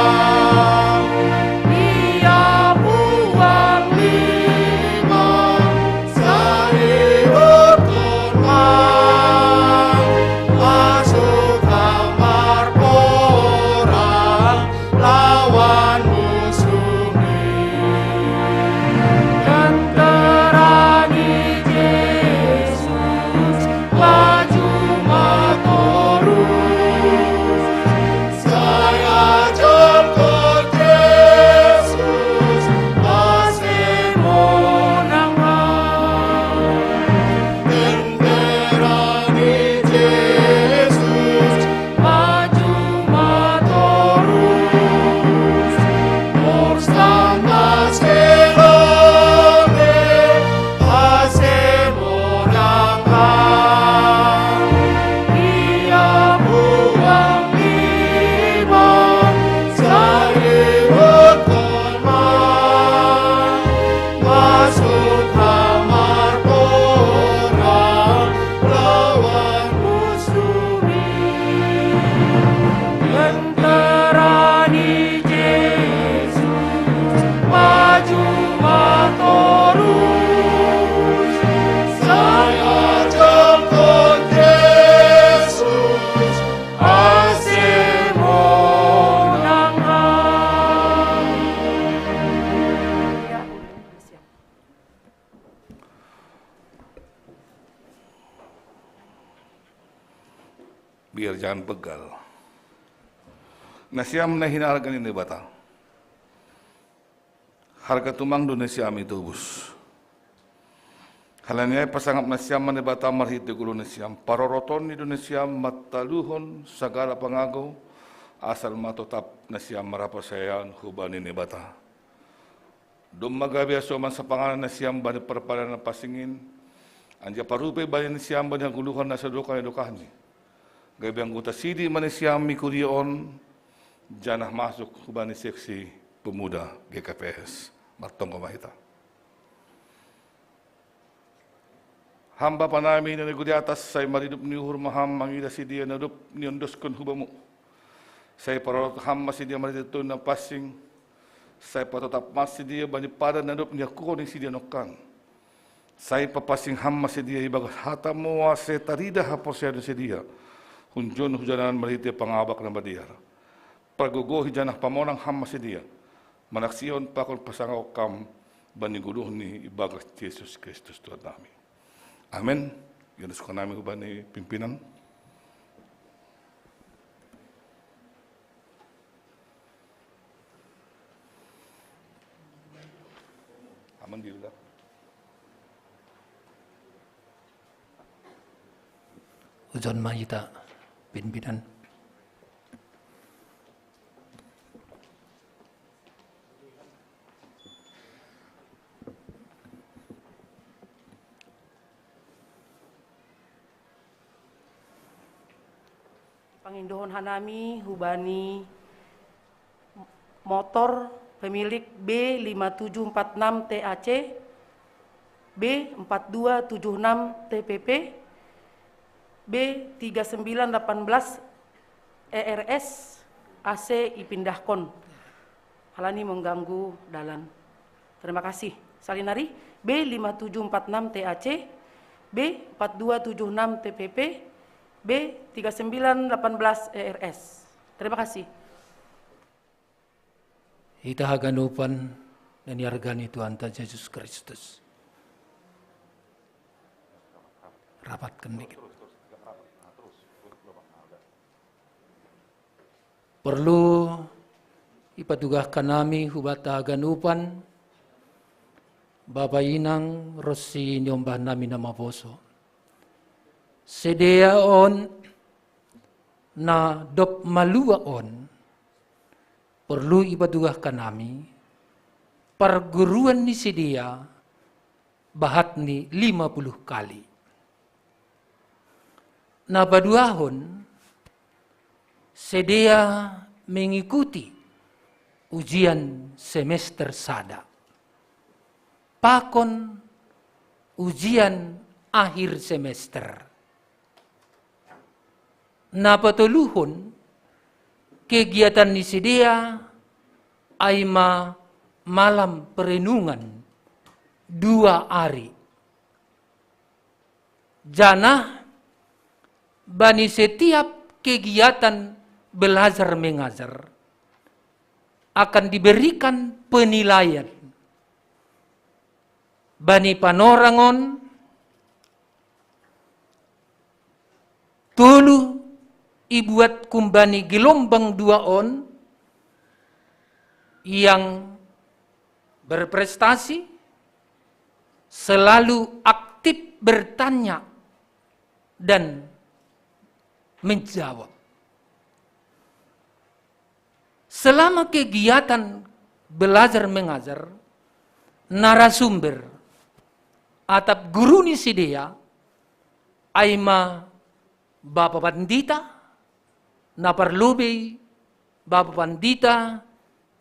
masuk kamar orang lawan musuhi. Enterani Yesus maju matorus, Saya jemput Yesus, asih monangan. Ya, siap. Biar jangan begal. Nasiam nahina harga ini bata. Harga tumang Indonesia itu bus. Halanya pasangap nasiam manibata marhit di gulu nasiam. Paroroton Indonesia mataluhon segala pangagaw. Asal matotap nasiam marapasayan huban ini bata. Dumaga biaso man sa pangalan nasiam bani perpalan na pasingin. Anja parupe bani nasiam bani guluhan na sa duka edukahni. Gabiang guta sidi manisiam mikurion janah masuk hubani seksi pemuda GKPS Martong Kamahita. Hamba panami na nagudi atas say maridup ni hurmaham mangida sidia nadup ni ondoskon hubamu. Say parot hamma sidia maridito na passing. Say patotap mas sidia bani pada nadup ni ako ni sidia nokang. Say papasing hamma sidia ibagas hatamu ase tarida haposya sidia. Hunjon hujanan maliti pangabak na badiyar. Pagugo hijanah pamonang hamma sidia. Manaksiyon pakon pasangaw kam baniguluh ni ibagas Yesus Kristus Tuhan kami. Amin. Yan suka namin ko ba ni pimpinan? Aman dito lang. Ujon mahita pimpinan. Pangindohon hanami hubani motor pemilik B5746 TAC, B4276 TPP, B3918 ERS AC ipindahkon. Halani mengganggu dalan. Terima kasih. Salinari B5746 TAC, B4276 TPP, B3918 ERS. Terima kasih. Ita haganupan dan yargani Tuhan Yesus Kristus. Rapatkan dikit. Perlu ipatugahkan nami hubata haganupan Bapak Inang Rossi nyombah nami nama boso. Sedeaon na dop maluaon perlu ipatugahkan nami perguruan ni sedia bahat ni 50 kali. Na baduahon sedia mengikuti ujian semester sada. Pakon ujian akhir semester. Na patuluhon kegiatan ni sedia ay malam perenungan 2 hari. Janah bani setiap kegiatan belajar mengajar akan diberikan penilaian. Bani panorangon tulu ibuat kumbani gelombang 2 on yang berprestasi, selalu aktif bertanya dan menjawab. Selama kegiatan belajar mengajar, narasumber atap guru ni sedia aima Bapak Pandita, naparlubi Bapak Pandita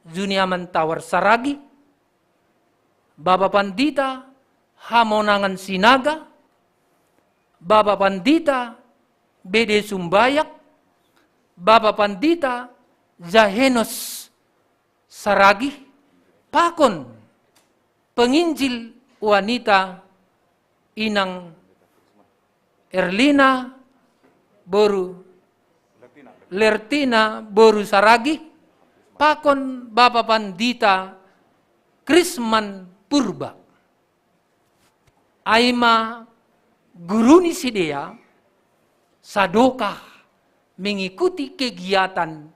Juniaman Tawar Saragi, Bapak Pandita Hamonangan Sinaga, Bapak Pandita Bede Sumbayak, Bapak Pandita Zahenos Saragi, pakon penginjil wanita Inang Erlina Lertina Boru Saragi, pakon Bapak Pandita Krisman Purba. Aima guruni sidea sadokah mengikuti kegiatan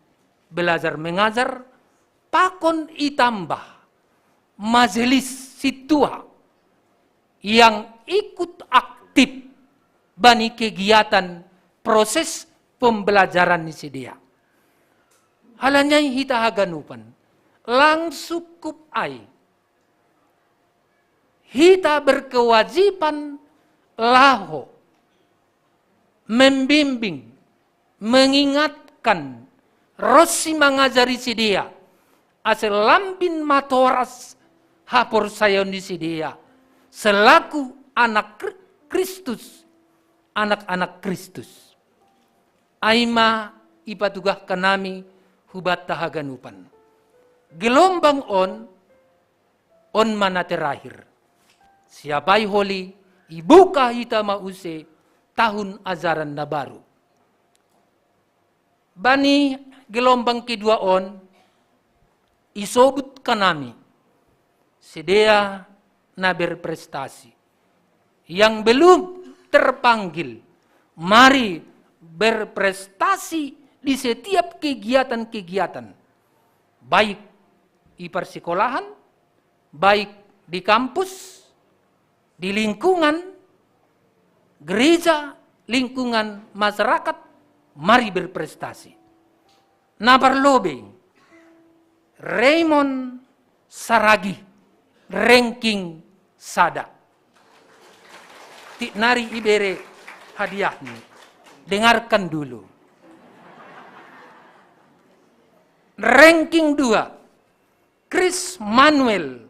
belajar mengajar, pakon itambah majelis situa yang ikut aktif bani kegiatan proses pembelajaran di sedia. Halanya hita haganupan langsung kup ai. Hita berkewajiban laho membimbing, mengingatkan, rosi mengajari sedia asal lambin matoras hapor sayon di sedia selaku anak Kristus, anak-anak Kristus. Aima ipatugah kanami hubat tahaganupan. Gelombang on mana terakhir. Siapai holi ibuka hita mause tahun ajaran na baru. Bani gelombang kedua isobut kanami sedia na berprestasi. Yang belum terpanggil, mari berprestasi di setiap kegiatan-kegiatan. Baik di persekolahan, baik di kampus, di lingkungan gereja, lingkungan masyarakat, mari berprestasi. Nabarlobe, Raymond Saragi, ranking sada. Nari ibere hadiahnya. Dengarkan dulu. Ranking 2, Chris Manuel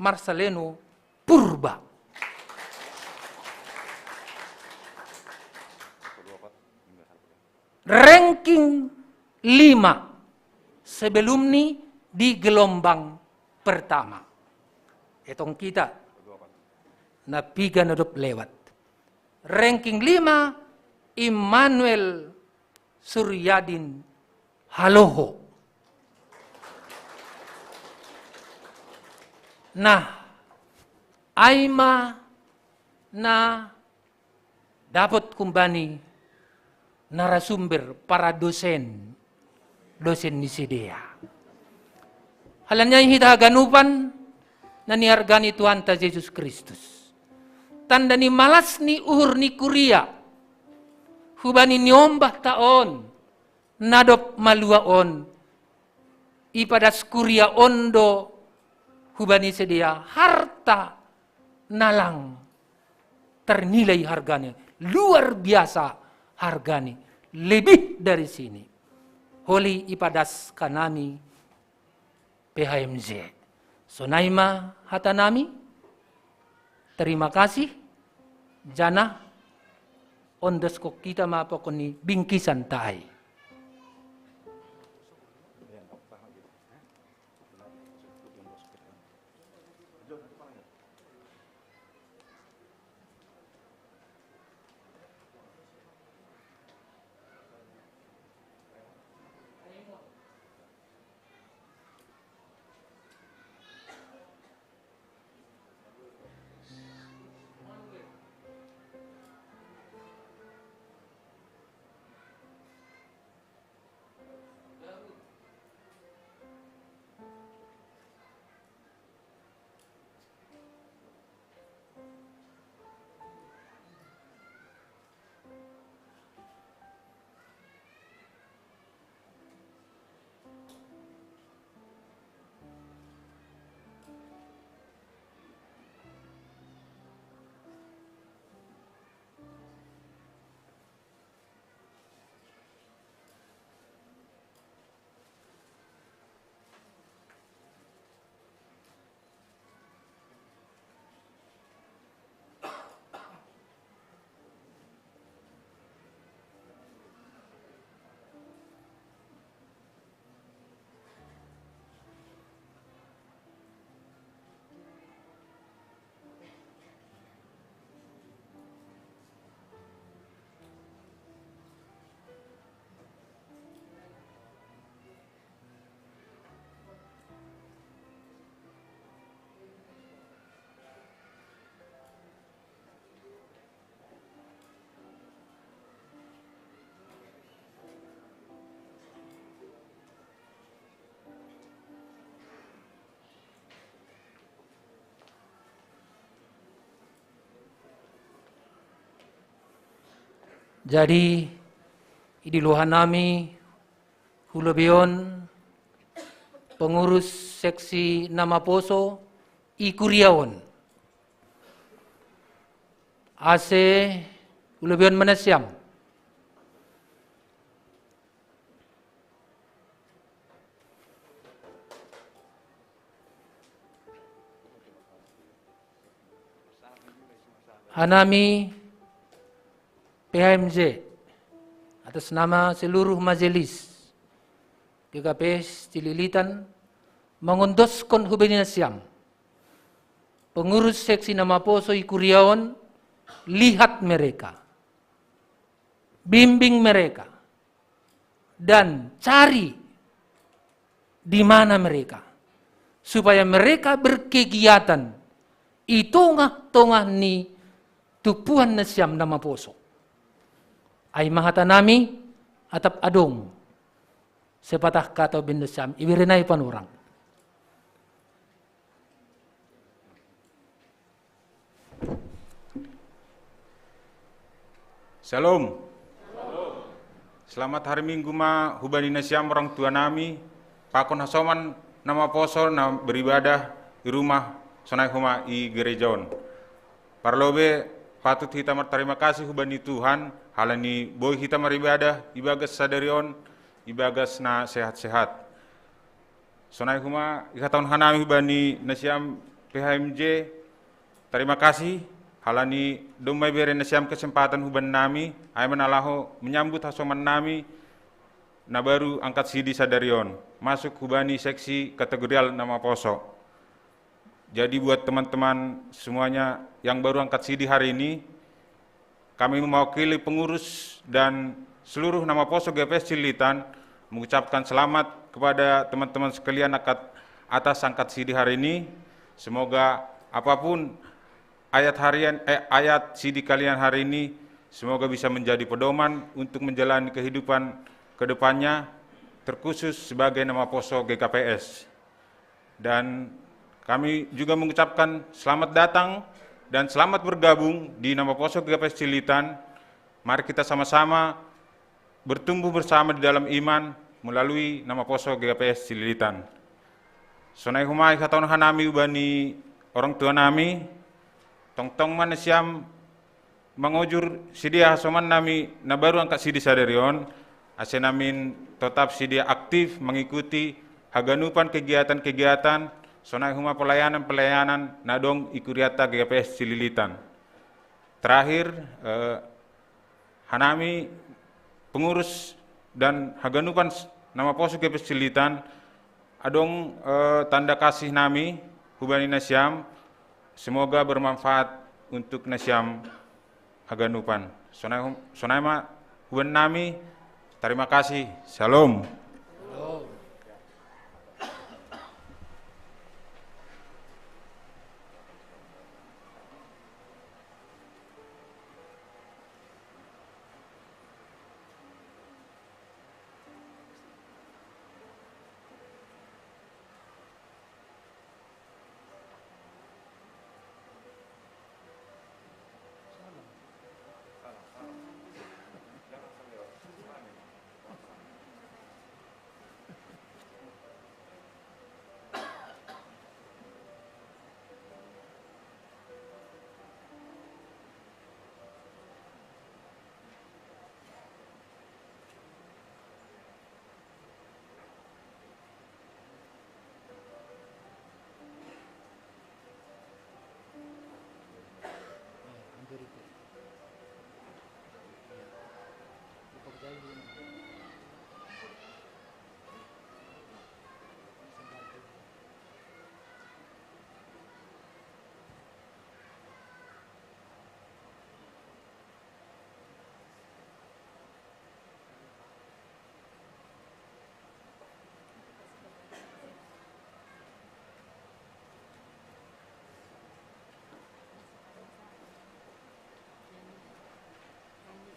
Marcelino Purba. Ranking 5 sebelum ini di gelombang pertama. Etong kita napigan hidup lewat. Ranking 5 Immanuel Suryadin Haloho. Nah, Aima na dapat kumbani narasumber para dosen di sedia. Halanya hita ganupan na niargani Tuhan ta Yesus Kristus. Tanda ni malas ni uhur ni kuria. Hubani niombah taon. Nadop maluaon. Ipadas kuria ondo. Hubani sedia harta nalang. Ternilai harganya. Luar biasa harganya. Lebih dari sini. Holi ipadas kanami PHMZ. Sonaima hatanami. Terima kasih. Jana ondaskok kita mapakoni bingkisan tayo. Jadi, idiluhan nami Hulobeon, pengurus seksi Nama Poso, Ikuriaon. AC Hulobeon Manasiam. Hanami PHMJ atas nama seluruh majelis GKPS Cililitan mengundoskan hubungan siam pengurus seksi Nama Poso Ikuriaon, lihat mereka, bimbing mereka, dan cari di mana mereka supaya mereka berkegiatan itu tongah ni tupuan na siyam Nama Poso. Ay mahatanami atap adong sepatah kata bin na siyam ibirinay panurang. Shalom. Selamat hari Minggu ma hubani na siyam orang tua nami pakon hasoman Nama Poso na beribadah di rumah sonai huma i gerejaon. Parlobe patut kita terima kasih hubani Tuhan halani boy kita beribadah ibagas sadarion ibagas na sehat-sehat. Sonai huma ikataun hanami hubani nasiam PHMJ terima kasih halani domai bere nasiam kesempatan huban nami ay manalaho menyambut hasoman nami na baru angkat sidi sadarion masuk hubani seksi kategorial Nama Poso. Jadi buat teman-teman semuanya yang baru angkat sidi hari ini, kami mewakili pengurus dan seluruh Nama Poso GKPS Cililitan mengucapkan selamat kepada teman-teman sekalian atas angkat sidi hari ini. Semoga apapun ayat sidi kalian hari ini, semoga bisa menjadi pedoman untuk menjalani kehidupan kedepannya, terkhusus sebagai Nama Poso GKPS. Dan kami juga mengucapkan selamat datang dan selamat bergabung di Nama Poso GKPS Cililitan. Mari kita sama-sama bertumbuh bersama di dalam iman melalui Nama Poso GKPS Cililitan. Sonai humai kataun hanami ubani orang tua nami, tong-tong mana siam mengujur sidia hasoman nami na baru angkat sidi sadarion, asenamin tetap sidia aktif mengikuti haganupan kegiatan-kegiatan sonai huma pelayanan nadong ikuriata GKPS Cililitan. Terakhir, hanami pengurus dan haganupan Nama Poso GKPS Cililitan adong tanda kasih nami hubani nasiam, semoga bermanfaat untuk nasiam haganupan. Sonai ma huban nami, terima kasih. Shalom.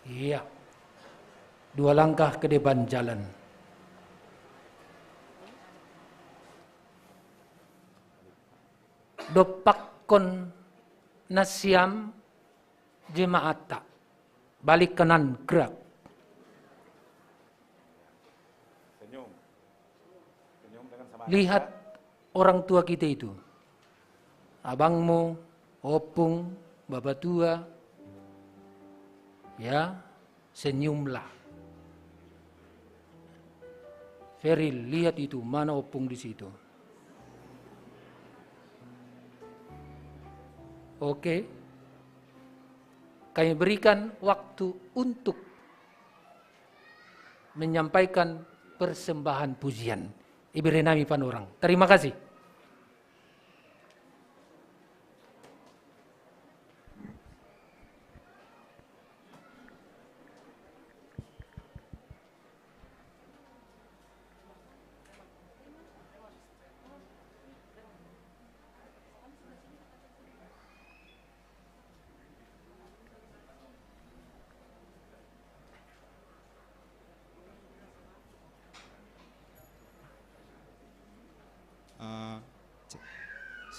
Iya, 2 langkah ke depan jalan. Dopakkon nasiam jemaata Balik kanan, gerak. Lihat orang tua kita itu. Abangmu, opung, bapak tua. Ya, senyumlah. Feril, lihat itu, mana opung di situ. Oke. Kami berikan waktu untuk menyampaikan persembahan pujian. Iberenami panorang. Terima kasih.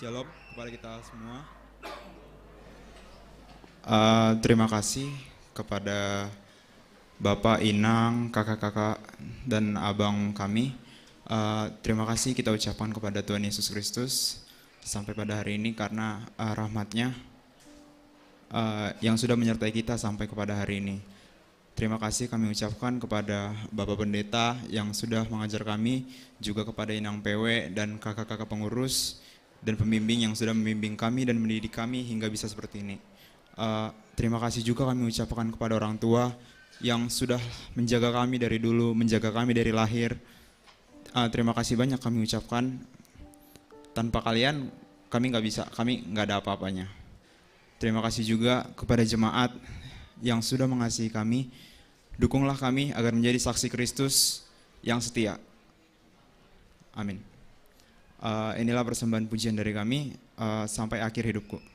Shalom kepada kita semua. Terima kasih kepada Bapak, Inang, kakak-kakak, dan abang kami. Terima kasih kita ucapkan kepada Tuhan Yesus Kristus sampai pada hari ini karena rahmat-Nya yang sudah menyertai kita sampai kepada hari ini. Terima kasih kami ucapkan kepada Bapak Pendeta yang sudah mengajar kami, juga kepada Inang PW dan kakak-kakak pengurus dan pembimbing yang sudah membimbing kami dan mendidik kami hingga bisa seperti ini. Terima kasih juga kami ucapkan kepada orang tua yang sudah menjaga kami dari dulu, menjaga kami dari lahir. Terima kasih banyak kami ucapkan. Tanpa kalian kami nggak ada apa-apanya. Terima kasih juga kepada jemaat yang sudah mengasihi kami. Dukunglah kami agar menjadi saksi Kristus yang setia. Amin. Inilah persembahan pujian dari kami sampai akhir hidupku.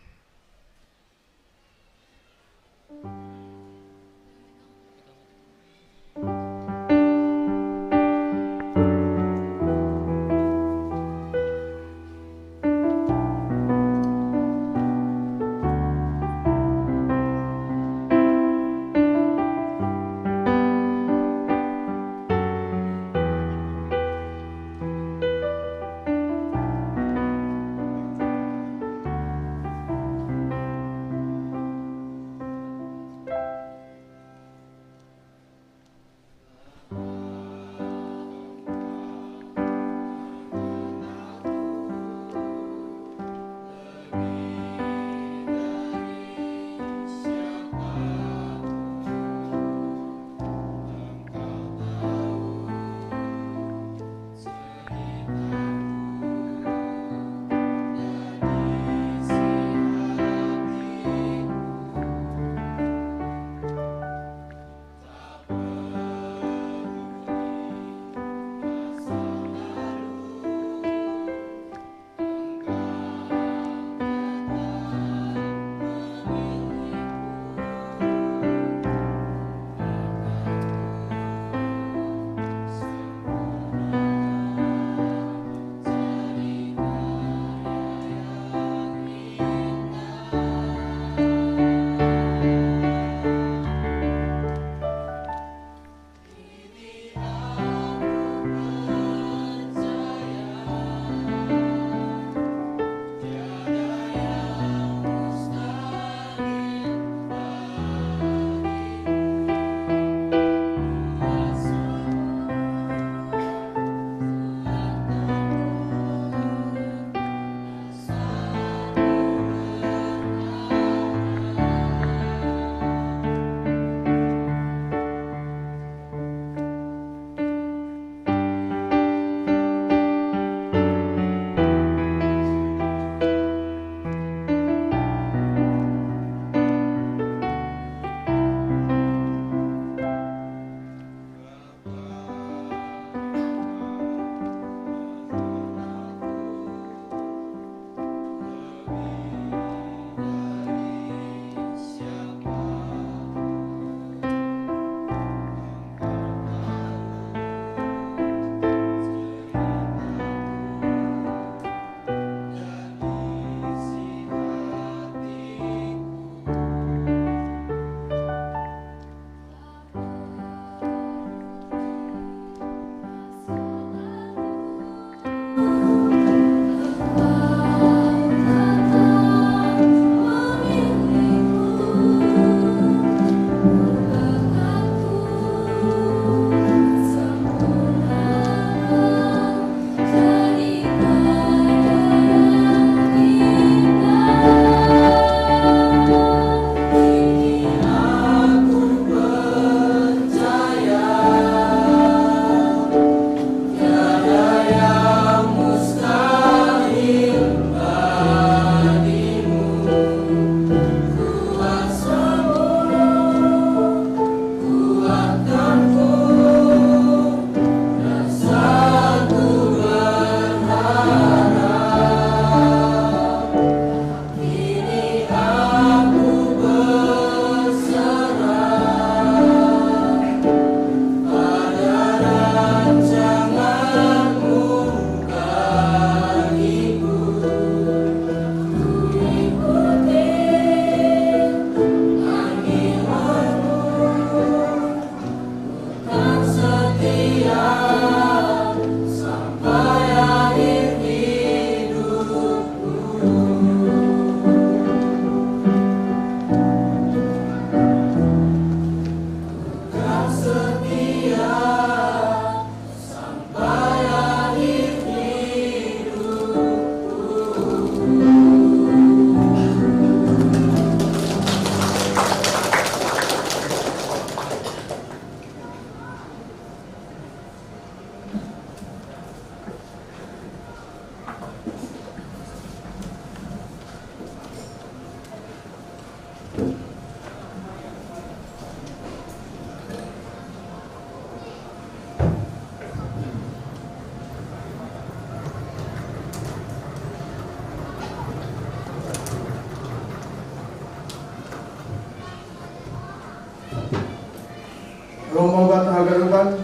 Domobat hagarupan.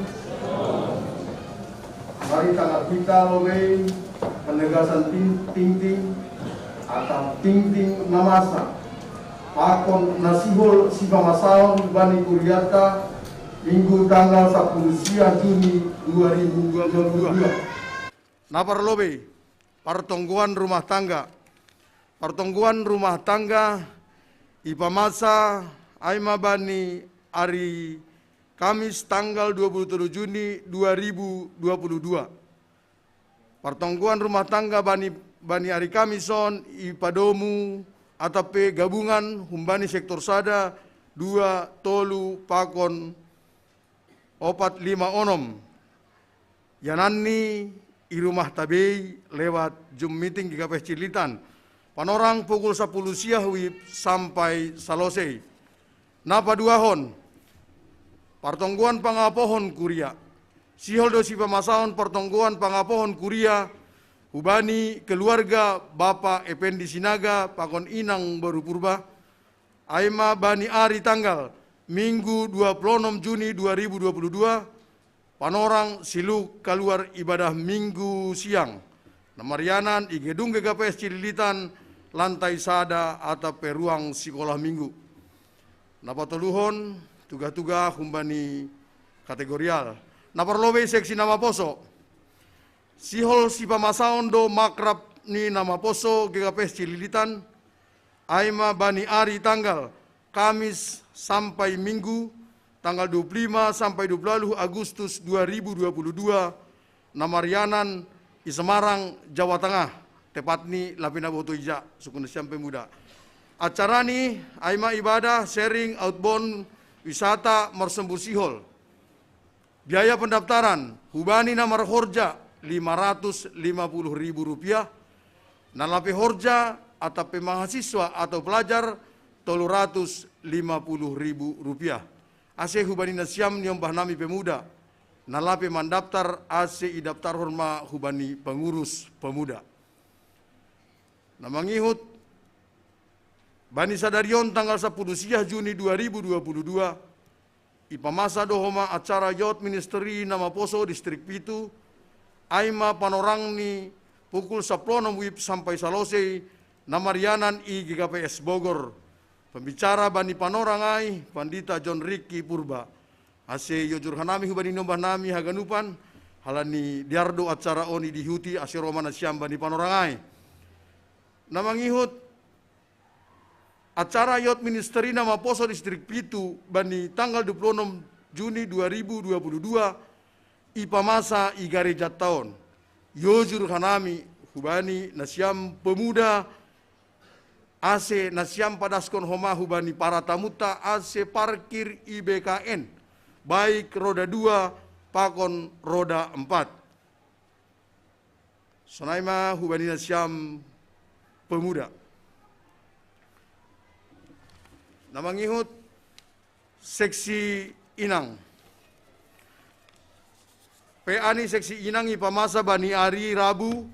Mari tangan kita lobe penegasan ting-ting atau ting-ting namasa. Pakon nasihol sipamasaon bani kuriata Minggu tanggal 10 Juni 2022. Napar lobe pertongguan rumah tangga. Pertongguan rumah tangga ipamasa aima bani hari Kamis tanggal 27 Juni 2022. Pertongguan rumah tangga bani hari Kamison ipadomu atape gabungan humbani sektor sada 2 tolu pakon 4 5 onom yanani i rumah tabei lewat Zoom meeting di KPS Cililitan panorang pukul 10 siang wib sampai selesai napa duahon pertongguan pangapohon kuria siholdo si pemasaon pertongguan pangapohon kuria hubani keluarga Bapak Ependi Sinaga Pakon Inang Baru Purba aima bani ari tanggal Minggu 26 Juni 2022 panorang siluk keluar ibadah Minggu siang namarianan i gedung GKPS Cililitan lantai sada atau peruang sekolah minggu napatoluhon tuga-tuga humbani kategorial naparlobe seksi nama poso sihol si pamasaon do makrab ni nama poso GKPS Cililitan aima bani ari tanggal Kamis sampai Minggu tanggal 25 sampai 20 Agustus 2022 namarianan di Semarang Jawa Tengah tepat ni Lapina Boto Ija suku Nesiam Pemuda acara ni aima ibadah sharing outbound wisata mersembu sihol biaya pendaftaran hubani namar horja Rp550.000 nalape horja atau mahasiswa atau pelajar Rp350.000 ase hubani nasiam nyombah nami pemuda nalape mandaftar ase idaftar horma hubani pengurus pemuda namangihut bani sadarion tanggal 10 siang Juni 2022 ipamasa dohoma acara Youth Ministry nama poso distrik Pitu aima panorang ni pukul 10 wib sampai selesai namarianan i GKPS Bogor pembicara bani panorangai Pandita John Ricky Purba ase yojur hanami hubani nombah nami haganupan halani diardo acara oni dihuti ase romana siam bani panorangai namangihut acara Youth Ministry nama poso distrik Pitu bani tanggal 26 Juni 2022 ipamasa igareja tahun yojur hanami hubani nasiam pemuda ase nasiam padaskon homa hubani para tamuta ase parkir IBKN baik roda 2 pakon roda 4 sonaima hubani nasiam pemuda namangihut seksi Inang PA ni seksi Inang ipamasa bani ari Rabu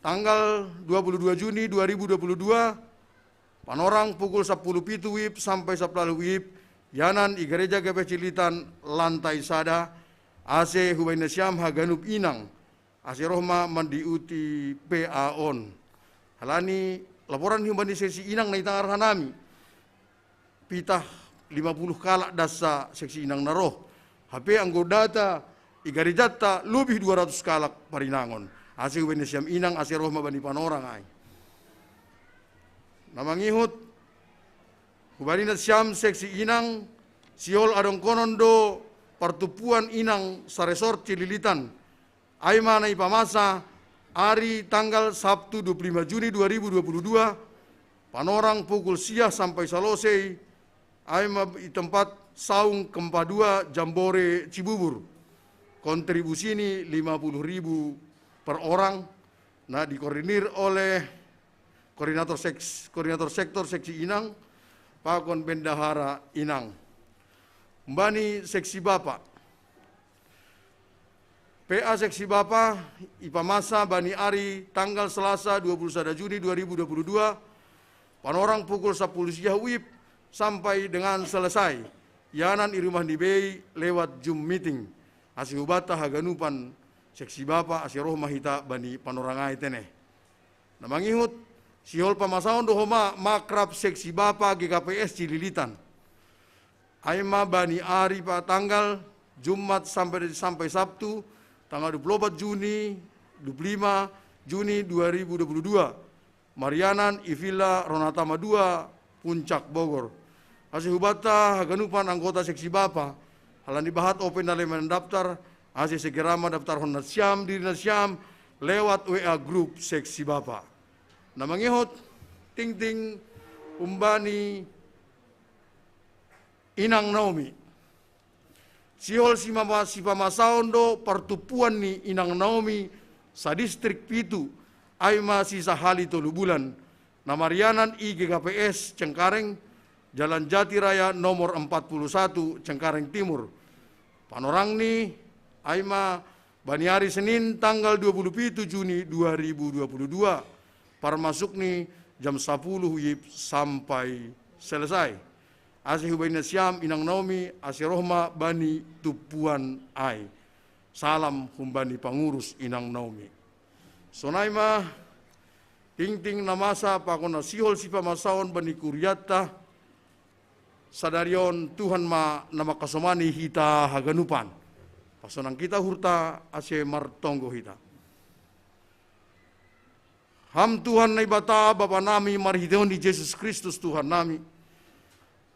tanggal 22 Juni 2022 panorang pukul 10 pitu wib sampai 10 wib yanan i gereja GKPS Cililitan lantai sada ase hubaina syam haganup Inang ase rohma mandiuti PA on halani laporan humbani seksi Inang na itangar hanami pitah 50 kalak dasa seksi Inang naroh HP anggota igarejata lebih 200 kalak parinangon ase hubaina syam Inang ase rohma bani panorang ai namangihut hubanina syam seksi Inang siol adong konondo pertupuan Inang saresor Cililitan aima na ipamasa hari tanggal Sabtu 25 Juni 2022 panorang pukul siang sampai selesai aima di tempat saung Kempa 2 Jambore Cibubur kontribusi ini 50.000 per orang nah dikoordinir oleh koordinator sektor seksi Inang Pakon Bendahara Inang Mbani seksi Bapak PA seksi Bapak ipamasa Bani Ari tanggal Selasa 21 Juni 2022 panorang pukul 10 siang wib sampai dengan selesai yanan i rumah ni bei lewat Zoom meeting. Asi hubata haganupan seksi bapa asi roh mahita bani panorangai teneh. Namangihut sihol pamasaon dohoma makrab seksi bapa GKPS Cililitan. Aima bani ari pa tanggal Jumat sampai Sabtu tanggal 24 Juni 25 Juni 2022. Marianan Ivila Ronatama 2 Puncak Bogor. Asi hubata haganupan anggota seksi bapa halan dibahat open daleman daftar asi segerama daftar honat siam diri siam lewat WA grup seksi bapa. Namangihot ting umbani Inang Naomi. Sihol si pamasaondo pertupuan ni Inang Naomi sa distrik Pitu ay masisa hali 3 bulan. Namarianan IGKPS Cengkareng Jalan Jati Raya nomor 41 Cengkareng Timur. Panorang ni Aima Baniari Senin tanggal 27 Juni 2022. Parmasuk ni jam 10 WIB sampai selesai. Asi hubaina siam Inang Naomi asi rohma bani tupuan ai. Salam humbani pangurus Inang Naomi. Sonaima ting namasa pakona sihol si pamasaon bani kuryata sadarion Tuhan ma nama kasomani hita haganupan. Pasonang kita hurta ase martonggo hita. Ham Tuhan na ibata Bapa nami marhideon di Yesus Kristus Tuhan nami.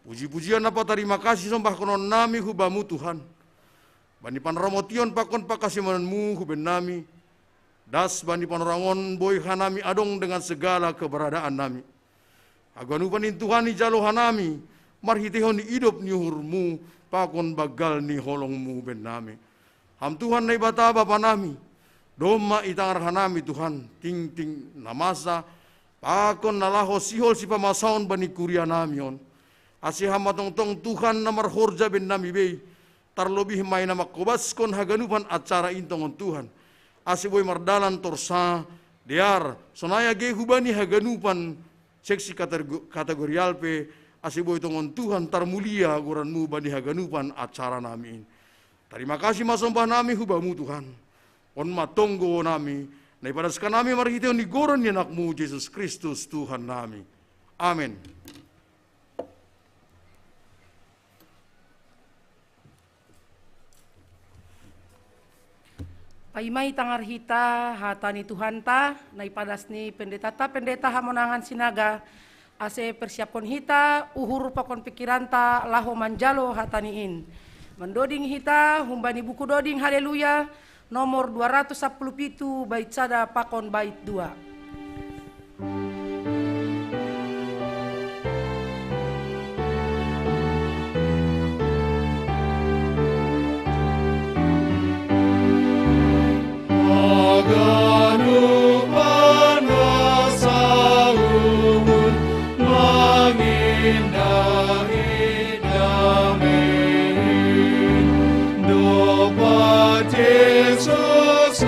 Puji-pujian apa terima kasih sembah konon nami hubamu Tuhan. Bani panramotion pakon pakasimanmu huben nami. Das bani panorangon boy hanami adong dengan segala keberadaan nami. Aganupanin Tuhan ni jalo hanami. Marhitehon ni idop ni hurmu pakon bagal ni holongmu ben nami. Ham Tuhan na ibata Bapa nami. Doma itangar hanami Tuhan, ting namasa, pakon nalaho sihol si pamasaon bani kuria namion. Asi hamatong Tuhan namar horja ben nami bei, tarlobih may namakobaskon haganupan acara intongon Tuhan. Asi boy mardalan torsa, dear, sonaya ge hubani haganupan, seksi kategorial pe, asi boy tongon Tuhan tarmulia guranmu bani haganupan acara nami. Terima kasih masombah nami hubamu Tuhan. On matonggo nami, na ipadaskan nami marhiteo ni goron ni anakmu, Yesus Kristus Tuhan nami. Amin. Paimay tangar hita, hatani Tuhan ta, na ipadas ni pendeta hamonangan sinaga, ase persiapkon hita, uhur pakon pikiranta, laho manjalo hataniin. Mendoding hita, humbani buku doding, haleluya, nomor 217 bait sada pakon bait 2. Yesus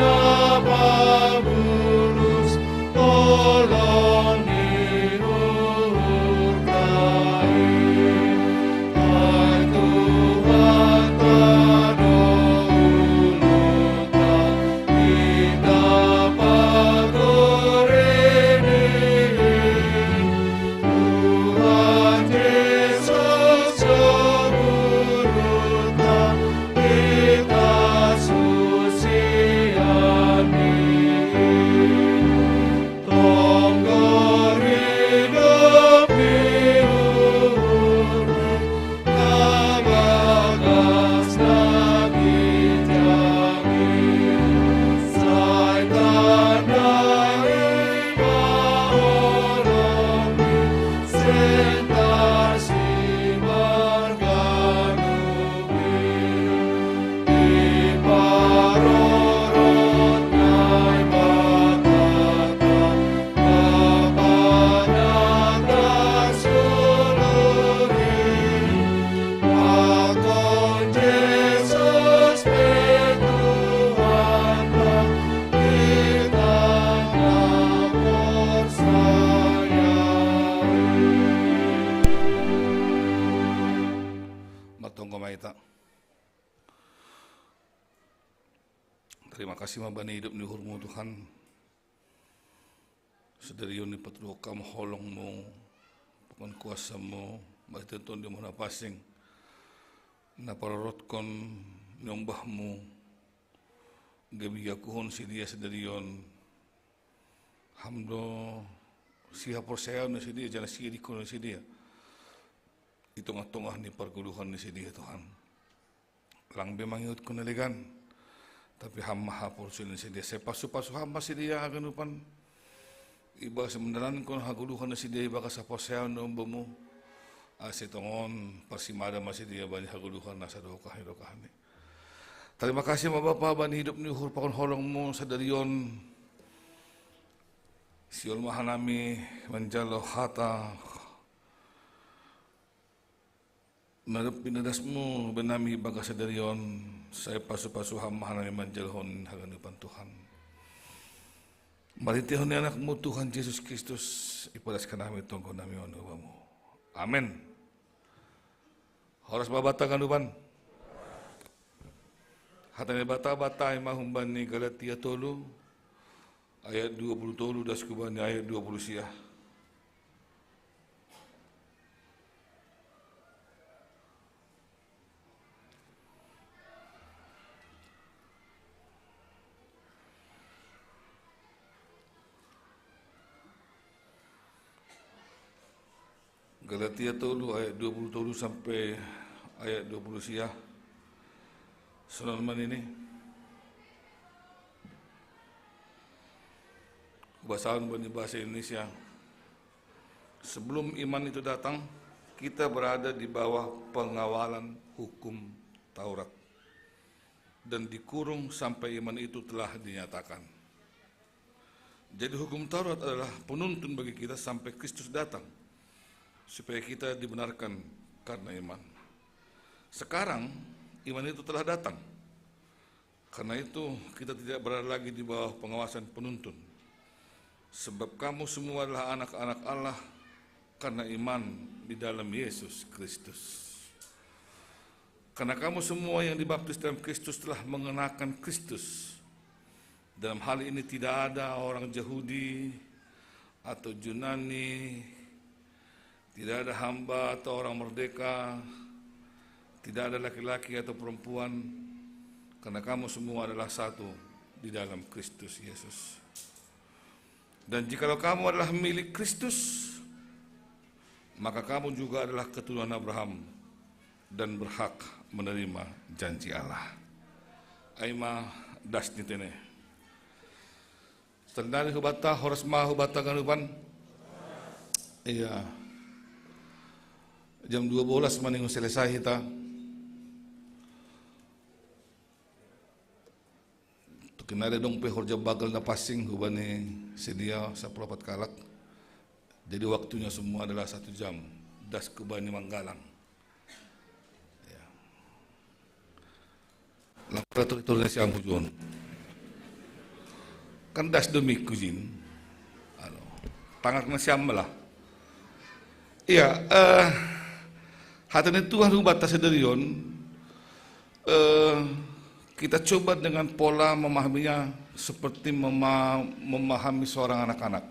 ita. Terima kasih mabani hidup ni hurmu Tuhan. Sedarion ni patulukam holong mo, pakan kuasa mo, bagitenton di mana pasing, na pararot kon nyombah mo, gabiga kuhon si dia sedarion, hamdo siya porsayaw na si dia, jana siri ko na si dia. Itong-atong ni perguluhan ni si dia Tuhan. Lang bemangiyot ko naligan, tapi hamma porsi ni si dia. Saya pasu-pasu hamma si dia aganupan. Iba semendalan ko haguluhan na si dia iba ka sa porsayaw na umbamu. Asitongon pasimada masih dia bani haguluhan nasa dokahan. Terima kasih mga Bapa bani hidup ni uhur pakon holong mo sa darion. Siol mahanami manjalo hata narup pinadas mo benami baga sa darion saya pasu-pasu mahanami manjalhon haganupan Tuhan. Maritihon ni anak mo Tuhan Yesus Kristus ipalaskan namin tungkol namin onuwa mo. Amen. Horas babata kanuban. Hatane bata-bata ay mahumban ni Galatia tolu ayat 20 tolu das kuban ni ayat 20 siya. Galatia tolu ayat 20 tolu sampai ayat 20 siya. Senang ini. Kebasahan bahasa Indonesia. Sebelum iman itu datang, kita berada di bawah pengawalan hukum Taurat. Dan dikurung sampai iman itu telah dinyatakan. Jadi hukum Taurat adalah penuntun bagi kita sampai Kristus datang. Supaya kita dibenarkan karena iman. Sekarang iman itu telah datang. Karena itu kita tidak berada lagi di bawah pengawasan penuntun. Sebab kamu semua adalah anak-anak Allah karena iman di dalam Yesus Kristus. Karena kamu semua yang dibaptis dalam Kristus telah mengenakan Kristus. Dalam hal ini tidak ada orang Yahudi atau Yunani, tidak ada hamba atau orang merdeka, tidak ada laki-laki atau perempuan, karena kamu semua adalah satu di dalam Kristus Yesus. Dan jikalau kamu adalah milik Kristus, maka kamu juga adalah keturunan Abraham dan berhak menerima janji Allah. Aima das nitene. Tendari hubata horas ma hubata kanupan. Iya. Jam 12 maningon selesai kita. Kinare dong pe horja bagal na passing hubani sedia sa propat kalak. Jadi waktunya semua adalah 1 jam. Das kubani Manggalang. Ya. Lamparator itu na siyang hujon. Kan das demi kujin. Tangak na siyang malah. Iya, hati Tuhan hubata sedarion, kita coba dengan pola memahaminya seperti memahami seorang anak-anak.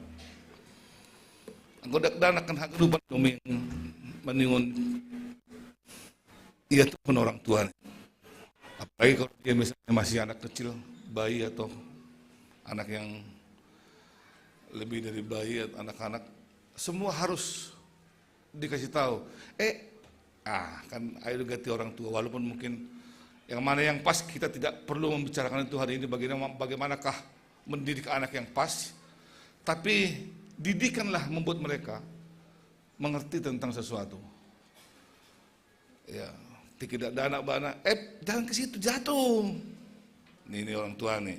Anggodak dan akan hak lupa doming meningun ia itu pun orang tua. Apalagi kalau dia misalnya masih anak kecil, bayi atau anak yang lebih dari bayi atau anak-anak, semua harus dikasih tahu. Kan ayo ganti orang tua, walaupun mungkin yang mana yang pas kita tidak perlu membicarakan itu hari ini, bagaimanakah mendidik anak yang pas, tapi didikanlah membuat mereka mengerti tentang sesuatu. Ya, tidak ada anak-anak, jangan ke situ jatuh. Ini orang tua nih,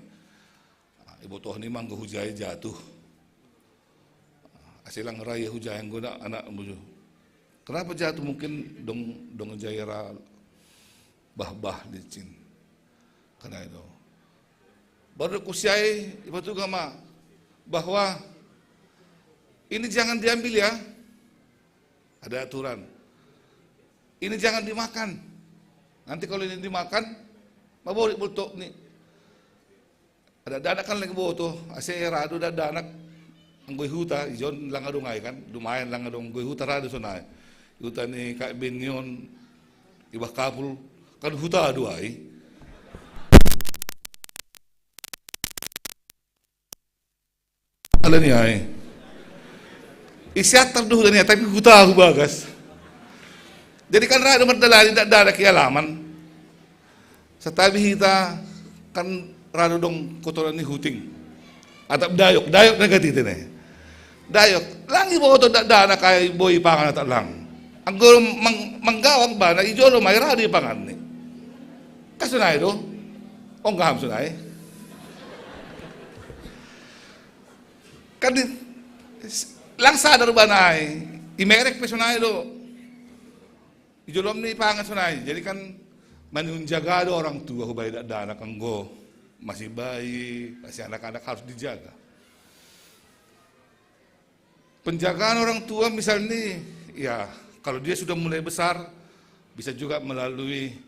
ibu tuh ini mangga hujai jatuh. Asilang raya hujai yang guna anak musuh. Kenapa jatuh? Mungkin dong jaira bah licin. Karena itu. Baru kusiai ibu tuh gama bahwa ini jangan diambil ya. Ada aturan. Ini jangan dimakan. Nanti kalau ini dimakan, mabulit bultok ni. Ada danak kan lagi bawa tuh, asal rado ada danak. Ang goy huta, ijon lang adungay kan, dumayan lang adung goy huta rado sunay. Huta ni Kak Ben yon, ibah kapul, kan huta aduay. Alam niya eh. Isiat terduh niya, tapi huta aku bagas. Jadi kan rado merdalani tidak ada kialaman. Setabi hita kan rado dong kotoran ni huting. Atap dayok negatif ini. Dayok, langi bawa to dana kay boy pangan at lang. Ang gulo manggawang ba na ijolo may rado pangan ni. Kasunay do? Ong gaham sunay. Kadit lang sadar ba na imerek pe sunay do. Ijolom ni pangan sunay. Jadi kan manunjagado orang tua hubay dana kanggo masih bayi, masih anak-anak harus dijaga. Penjagaan orang tua misalnya, ya kalau dia sudah mulai besar, bisa juga melalui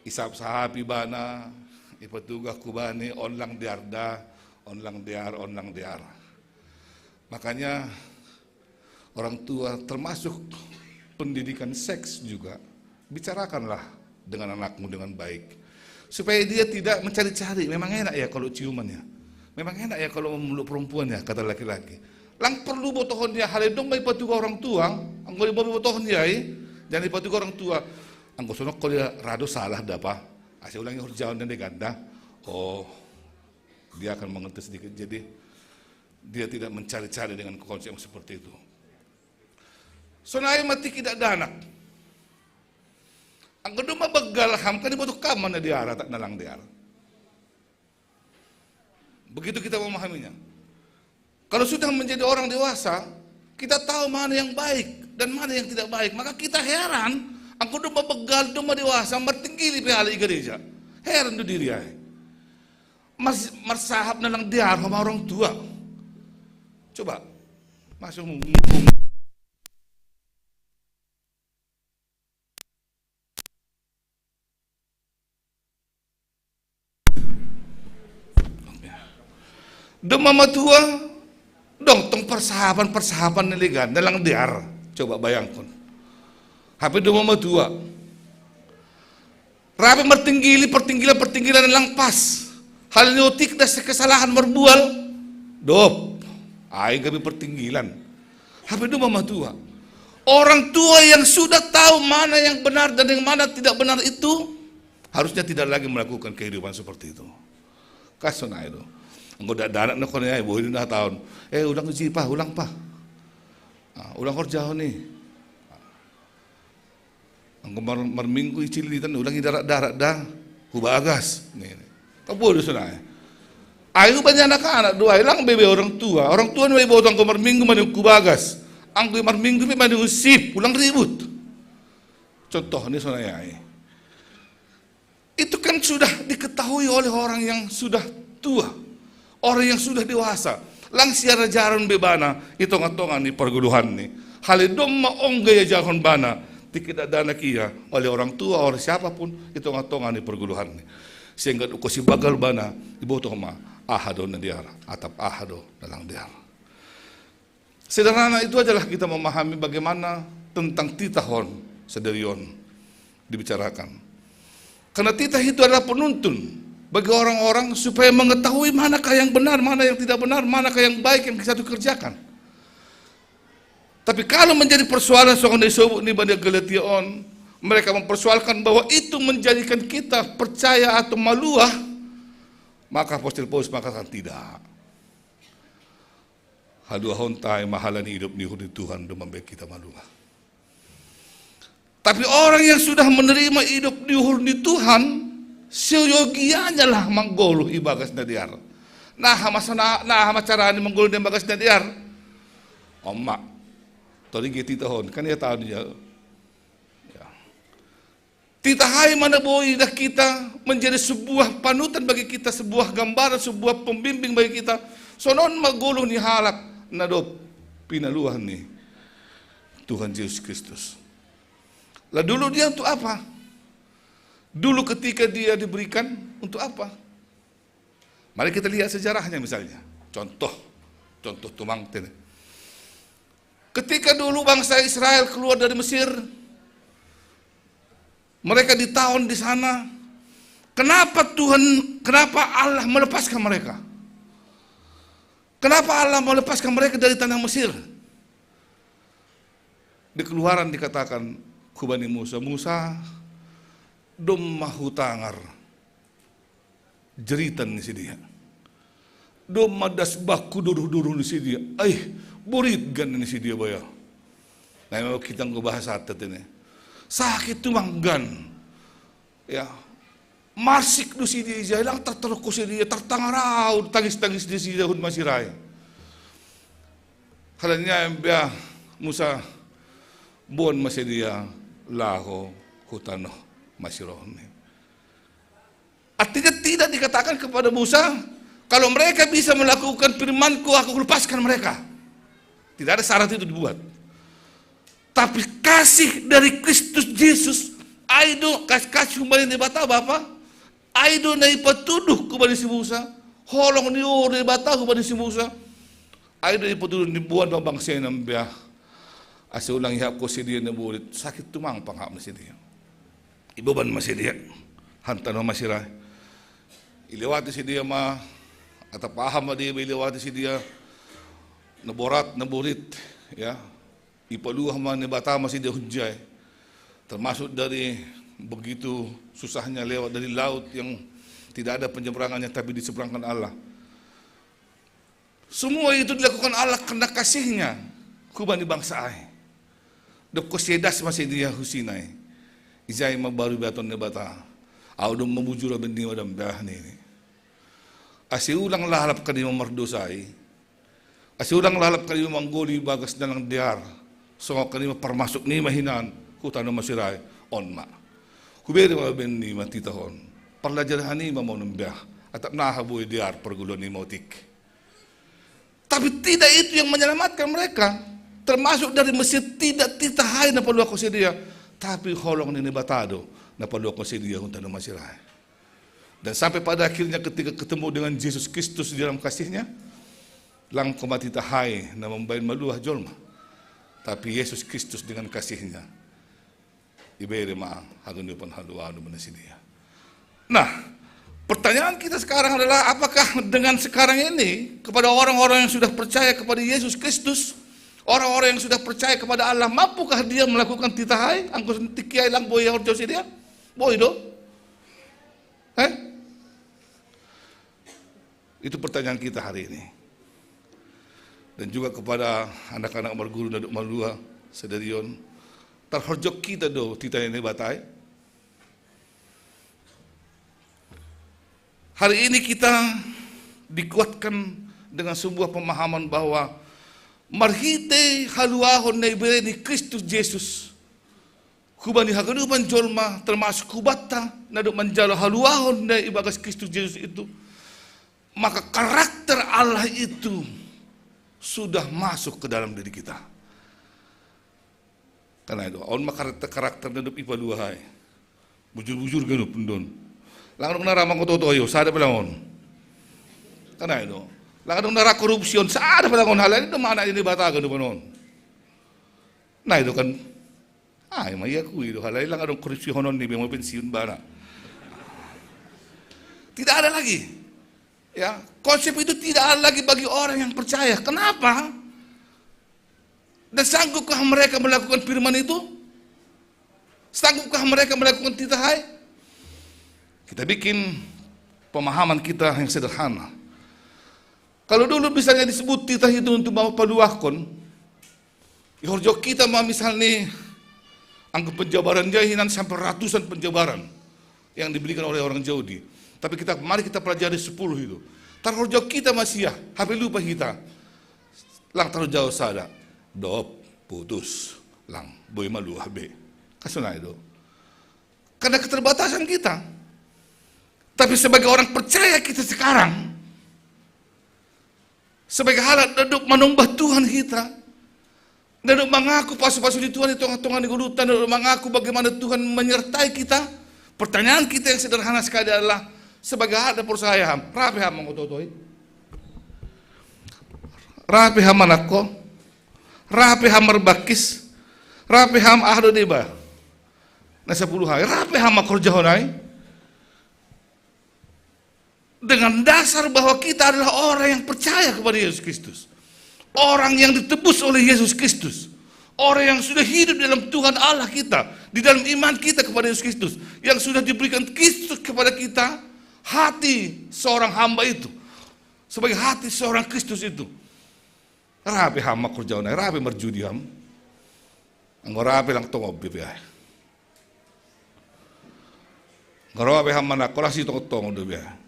isap sahabi bana, ipatugah kubani, onlang diarda, onlang diar. Makanya orang tua termasuk pendidikan seks juga, bicarakanlah dengan anakmu dengan baik. Supaya dia tidak mencari-cari, memang enak ya kalau ciumannya, memang enak ya kalau memeluk perempuan ya, kata laki-laki. Lang perlu botohon dia haledong may patuga orang tua, ang goli botohon dia jangan patuga orang tua. Ang gosonok ko dia rado salah dapa. Asya ulangi hurjawan dan ganda. Oh, dia akan mengerti sedikit. Jadi dia tidak mencari-cari dengan konsep yang seperti itu. Sonai mati tidak danak. Ang gado mabagalham kan dibutuh kaman na diara tak nalang diara. Begitu kita memahaminya. Kalau sudah menjadi orang dewasa, kita tahu mana yang baik dan mana yang tidak baik. Maka kita heran, aku udah begal, udah dewasa, mertinggili pihak gereja. Heran tuh diri ay. Marsahap na lang diar sama orang tua. Coba, masuk ngomong. Demama tua, dong tong persahapan niligan dalang diar. Coba bayangkan. Hape demama tua. Rapi pertinggilan lang pas. Hal nyotik das kesalahan berbual. Dop. Ay kami pertinggilan. Hape demama tua. Orang tua yang sudah tahu mana yang benar dan yang mana tidak benar itu harusnya tidak lagi melakukan kehidupan seperti itu. Kasona itu. Anggoda danak na ko niya, buhay na taon. Ulang uji pa, ulang pa. Ulang korjahon ni. Ang marminggu icilitan, ulang idarak-darak dah. Hubagas. Kapulo sana. Ayo banyak anak-anak, dua ilang bebe orang tua. Orang tua ni bawa tang marminggu mani kubagas. Ang marminggu mani usip, ulang ribut. Contoh ni sana ya. Itu kan sudah diketahui oleh orang yang sudah tua. Orang yang sudah dewasa, lang siara jaran bebana, itong-atongan ni perguluhan ni. Halidom maong gaya jaran bana, tidak dana kia oleh orang tua, oleh siapapun, itong-atongan ni perguluhan ni. Sehingga uko si bagal bana, iboto ma, ahado na diara, atap ahado na lang diara. Sederhana itu adalah kita memahami bagaimana tentang titahon sederion dibicarakan. Karena titah itu adalah penuntun bagi orang-orang supaya mengetahui manakah yang benar, mana yang tidak benar, manakah yang baik yang bisa dikerjakan. Tapi kalau menjadi persoalan soal disebut ni banyak gelation, mereka mempersoalkan bahwa itu menjadikan kita percaya atau maluah, maka Apostel Paulus mengatakan tidak. Haduahon tayo mahalan hidup ni Tuhan untuk membuat kita maluah. Tapi orang yang sudah menerima hidup di Tuhan, seyogianya lah manggolo ibagas na diar. Nah cara ni manggolo di bagas na diar. Oma, tadi kita tahun kan ya tahun dia. Titahay mana boy dah kita menjadi sebuah panutan bagi kita, sebuah gambaran, sebuah pembimbing bagi kita. Sonon magolo ni halak na do pinaluhan ni Tuhan Yesus Kristus. Lah dulu dia untuk apa? Dulu ketika dia diberikan, untuk apa? Mari kita lihat sejarahnya misalnya. Contoh tumang tene. Ketika dulu bangsa Israel keluar dari Mesir, mereka ditawan di sana. Kenapa Allah melepaskan mereka? Kenapa Allah melepaskan mereka dari tanah Mesir? Di Keluaran dikatakan, kubani Musa, dom mahu tangar, jeritan ni si dia. Dom madas baku duruh-duruh ni si dia. Burit gan ni si dia baya. Nah, memang kita ngebahas atat ini. Sakit tu manggan. Ya. Marsik du si dia hilang terterku si dia tertangarau tangis-tangis di si dia hud masirai. Halanya biar Musa bon masih dia laho hutano masirohne. Artinya tidak dikatakan kepada Musa, kalau mereka bisa melakukan firmanku, aku lepaskan mereka. Tidak ada syarat itu dibuat. Tapi kasih dari Kristus Yesus, aido kasih kembali di bata Bapa. Aido na ipatuduh kepada si Musa, holong ni ore bata kepada si Musa. Aido ipatuduh ni buan do bangsa ng biya. Asa ulang ihap ko si dia na bulit, sakit tumang panghap na si dia. Ibaban masih dia, hantan masirah. Ilewati si dia ma, at paham dia ilewati si dia, naborat, naburit, ya. Ipaluah man ni bata masih dia hujay. Termasuk dari begitu susahnya lewat dari laut yang tidak ada penyeberangannya tapi diseberangkan Allah. Semua itu dilakukan Allah karena kasihnya kubani bangsa ai. Dok kosedas masih dia husinai. Izai mabaru baton nebata. Audum membujur bendi wadam dah ni. Asiulang lahalap kadi memerdosai. Asiulang lahalap kadi menggoli bagas dalang diar. Songok kadi permasuk ni mahinan kutano masirai onma. Kuberi mga bendi matitahon. Parlajarahan ni mau nembah. Atap nahaboy diar pergulon ni mautik. Tapi tidak itu yang menyelamatkan mereka. Termasuk dari Mesir tidak titahay na paluwa ko si dia. Tapi holong ni batado na paluwa ko si dia hunta na masiray. Dan sampai pada akhirnya ketika ketemu dengan Yesus Kristus di dalam kasihnya, lang kumatitahay na membayin maluah jolma. Tapi Yesus Kristus dengan kasihnya, ibere ma hagun pun haluanu menasidia. Nah, pertanyaan kita sekarang adalah apakah dengan sekarang ini kepada orang-orang yang sudah percaya kepada Yesus Kristus, orang-orang yang sudah percaya kepada Allah, mampukah dia melakukan titahai angkus tikiai lang boy horjo dia? Boy do? Itu pertanyaan kita hari ini. Dan juga kepada anak-anak berguru Daduk Malua Sedarion, terhorjok kita do tita ini batai. Hari ini kita dikuatkan dengan sebuah pemahaman bahwa marhite haluahon na ibere ni Kristus Yesus. Kubani hagadupan jolma termasuk kubata na do manjalo haluahon na ibagas Kristus Yesus itu. Maka karakter Allah itu sudah masuk ke dalam diri kita. Karena itu, on karakter hidup ipa dua hai, bujur ganup pendon. Langan nara mangkototoyo, sada pelangon. Karena itu, langan nara korupsion, sada pelangon halal itu mana ini bata ganup penon. Nah itu kan, maya ku itu halal langan korupsionon ni bemo pensiun bana. Tidak ada lagi, ya konsep itu tidak ada lagi bagi orang yang percaya. Kenapa? Dan sanggupkah mereka melakukan firman itu? Sanggupkah mereka melakukan titahai? Kita bikin pemahaman kita yang sederhana. Kalau dulu misalnya disebut titah itu untuk bawa paluakon, ihorjo kita mah misalnya angka penjabaran jahinan sampai ratusan penjabaran yang diberikan oleh orang Yahudi. Tapi mari kita pelajari 10 itu. Tarhorjo kita masih ya, habis lupa kita. Lang taruh jauh sada. Dop, putus, lang, boy malu habe. Kasunay do. Karena keterbatasan kita. Tapi sebagai orang percaya kita sekarang, sebagai halat daduk menumbah Tuhan kita, daduk mengaku pasu-pasu di Tuhan, di tengah-tengah di gurutan, daduk mengaku bagaimana Tuhan menyertai kita, Pertanyaan kita yang sederhana sekali adalah, sebagai ada persaya ham, rapi ham mengototoi, rapi ham manako, rapi ham merbakis, rapi ham ahdo deba, na 10 hari, rapi ham makorjahonai, dengan dasar bahwa kita adalah orang yang percaya kepada Yesus Kristus, orang yang ditebus oleh Yesus Kristus, orang yang sudah hidup dalam Tuhan Allah kita, di dalam iman kita kepada Yesus Kristus, yang sudah diberikan Kristus kepada kita, hati seorang hamba itu, sebagai hati seorang Kristus itu. Rapi hamba kerjaunai, rapi merjudi ham, anggo rapi lang tongob bibiay. Ngarapi hamba nak kolasi tongo bibiay.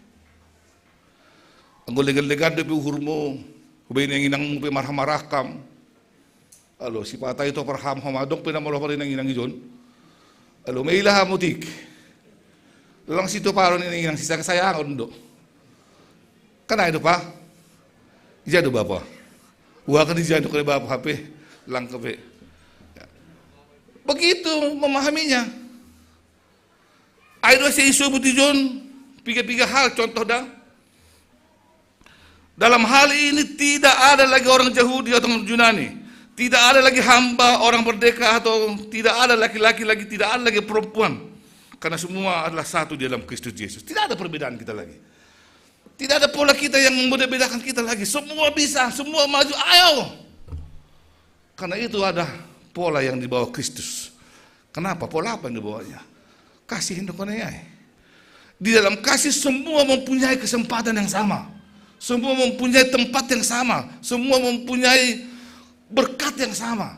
Anggo legal-legal depi uhurmo, hubay na inang mo marhamarakam. Alo, si patay ito parham hamadong pinamalo pa rin ang inang iyon. Alo, may ilaha mutik. Lang sito paro ni inang sisa kasayangan do. Kana ito pa? Ijado ba pa? Huwag ka ni ijado ka ba pa hape? Lang kape. Begitu memahami niya. Ayo sa isubot iyon, piga-piga hal contoh dah. Dalam hal ini tidak ada lagi orang Yahudi atau Yunani, tidak ada lagi hamba orang merdeka atau tidak ada laki-laki lagi, tidak ada lagi perempuan, karena semua adalah satu di dalam Kristus Yesus. Tidak ada perbedaan kita lagi, tidak ada pola kita yang membedakan kita lagi. Semua bisa, semua maju, ayo. Karena itu ada pola yang dibawa Kristus. Kenapa? Pola apa yang dibawanya? Kasih hendak konayai. Di dalam kasih semua mempunyai kesempatan yang sama. Semua mempunyai tempat yang sama, semua mempunyai berkat yang sama.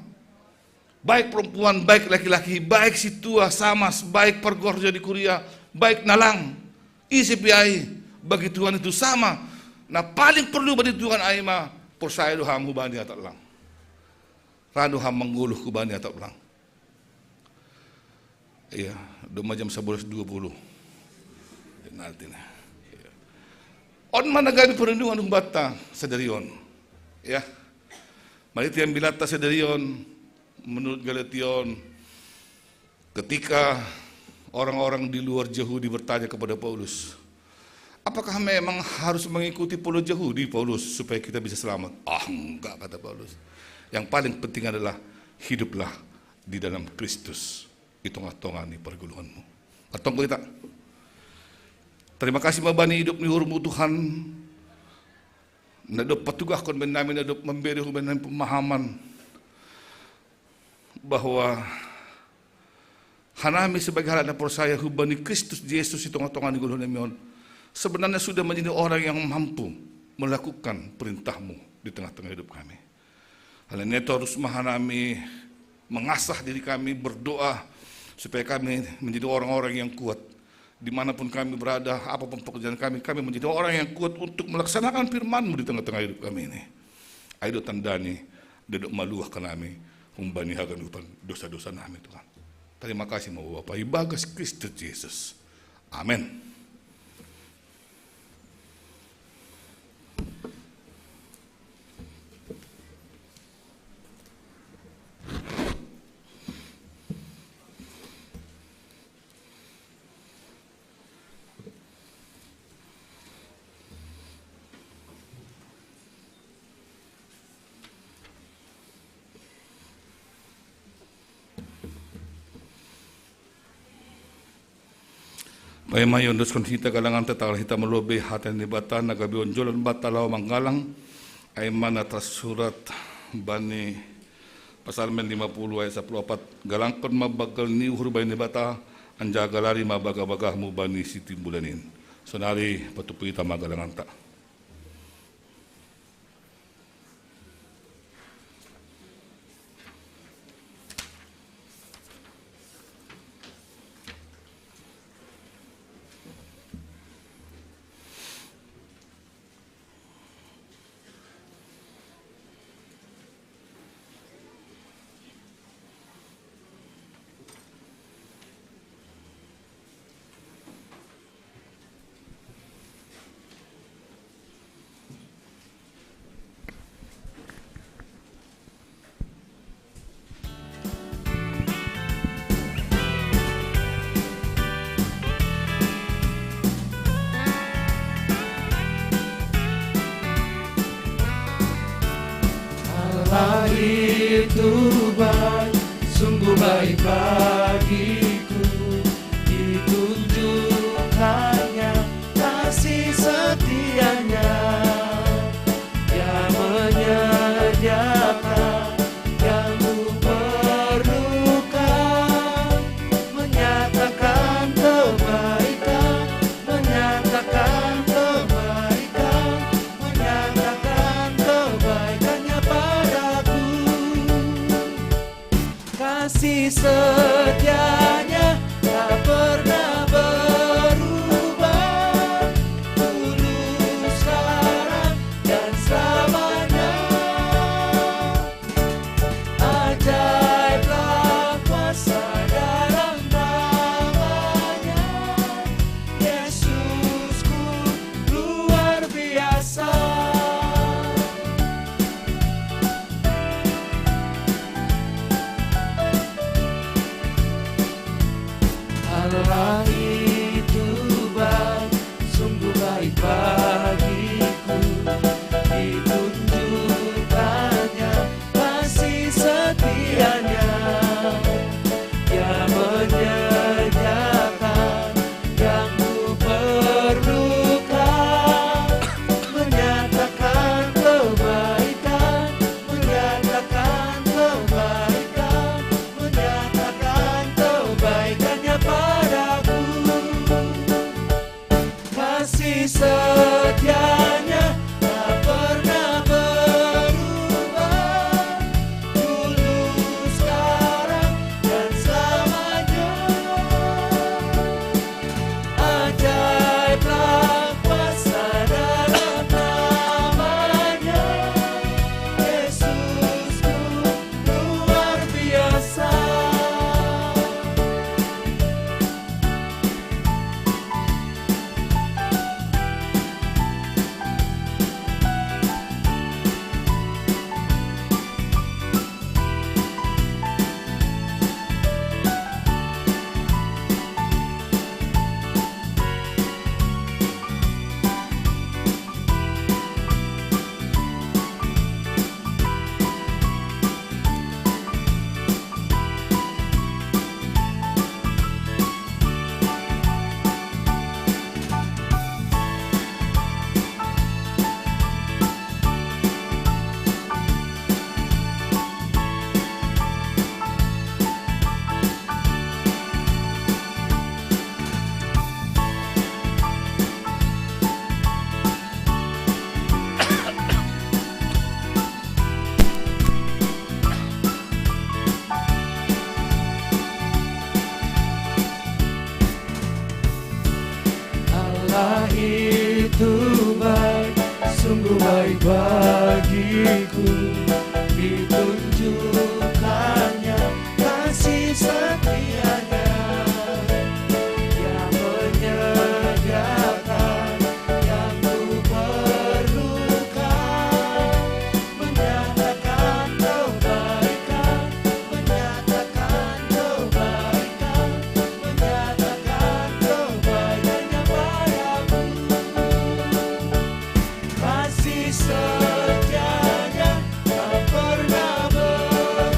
Baik perempuan, baik laki-laki, baik si tua sama, baik pergorjo di kuliah, baik nalang, ICPI, bagi Tuhan itu sama. Nah paling perlu bagi Tuhan aima, persaya doham hubani atau lang. Radu ham mengguluh hubani atau lang. Iya, 2 jam 11.20. Nanti. On managani perundungan umbata sederion, ya. Malitian bilata sederion, menurut Galation, ketika orang-orang di luar Yahudi bertanya kepada Paulus, apakah memang harus mengikuti pola Yahudi, Paulus, supaya kita bisa selamat? Enggak, kata Paulus. Yang paling penting adalah hiduplah di dalam Kristus. Itong-atongani perguluhanmu. Atong kita. Terima kasih mabani hidup ni hurmu Tuhan. Nadop patugah kon ben namin nadop memberi ben namin pemahaman bahwa hanami sebagai hal na persaya hubani Kristus Yesus itong atongan ni guluhan namin sebenarnya sudah menjadi orang yang mampu melakukan perintahmu di tengah-tengah hidup kami. Hal ini harus mahanami mengasah diri kami, berdoa supaya kami menjadi orang-orang yang kuat. Dimanapun kami berada, apapun pekerjaan kami menjadi orang yang kuat untuk melaksanakan firman-Mu di tengah-tengah hidup kami ini. Ayo tandani, dedok maluah kami, humbani hagan upan dosa-dosa kami Tuhan. Terima kasih mau Bapak, ibagas Kristus Yesus. Amin. May mayon dos kon hita kalangan tatal hita melobe hatan ni bata nagabion jolan batalaw manggalang ay atas surat bani pasal 50 ayat 14 galangkon mabagal ni hurbay ni bata anja galari mabaga-bagah mo bani siti bulanin. Sonari patupuy ta magalangan ta. itu baik, sungguh baik bagiku. Ditunjukkannya kasih setianya, Dia menyediakan yang ku perlukan, menyatakan kebaikan, menyatakan kebaikan, menyatakan kebaikannya padaku. Kasih setianya tak pernah berubah, dulu, sekarang, dan selamanya. Ajaiblah kuasa dalam namanya, Yesusku luar biasa. Allah itu baik, sungguh baik bagiku. Ditunjukkannya kasih setianya, Dia menyediakan yang ku perlukan, menyatakan kebaikan, menyatakan kebaikan, menyatakan kebaikannya padaku. Kasih setianya tak pernah berubah, dulu, sekarang, dan selamanya. Ajaiblah kuasa dalam namanya, Yesusku luar biasa. Allah itu baik, sungguh baik bagiku. Ditunjukkannya kasih setianya, Dia menyediakan yang ku perlukan, menyatakan kebaikan, menyatakan kebaikan, menyatakan kebaikannya padaku. Kasih setianya tak pernah berubah,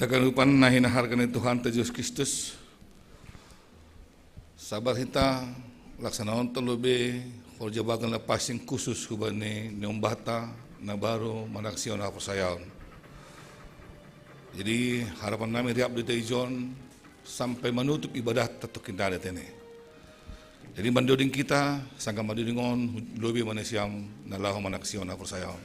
Tagalupan na hinahargan ni Tuhan ta Diyos Kristus. Sabar hita, laksanaon terlebih, korja bagan na pasing khusus hubani niong bata na baru manaksiyon na persayaon. Jadi harapan namin riap di Taijon sampai menutup ibadah tatuk kindadat ini. Jadi mandoding kita, sangka mandodingon, lebih manasiam na laho manaksiyon na persayaon.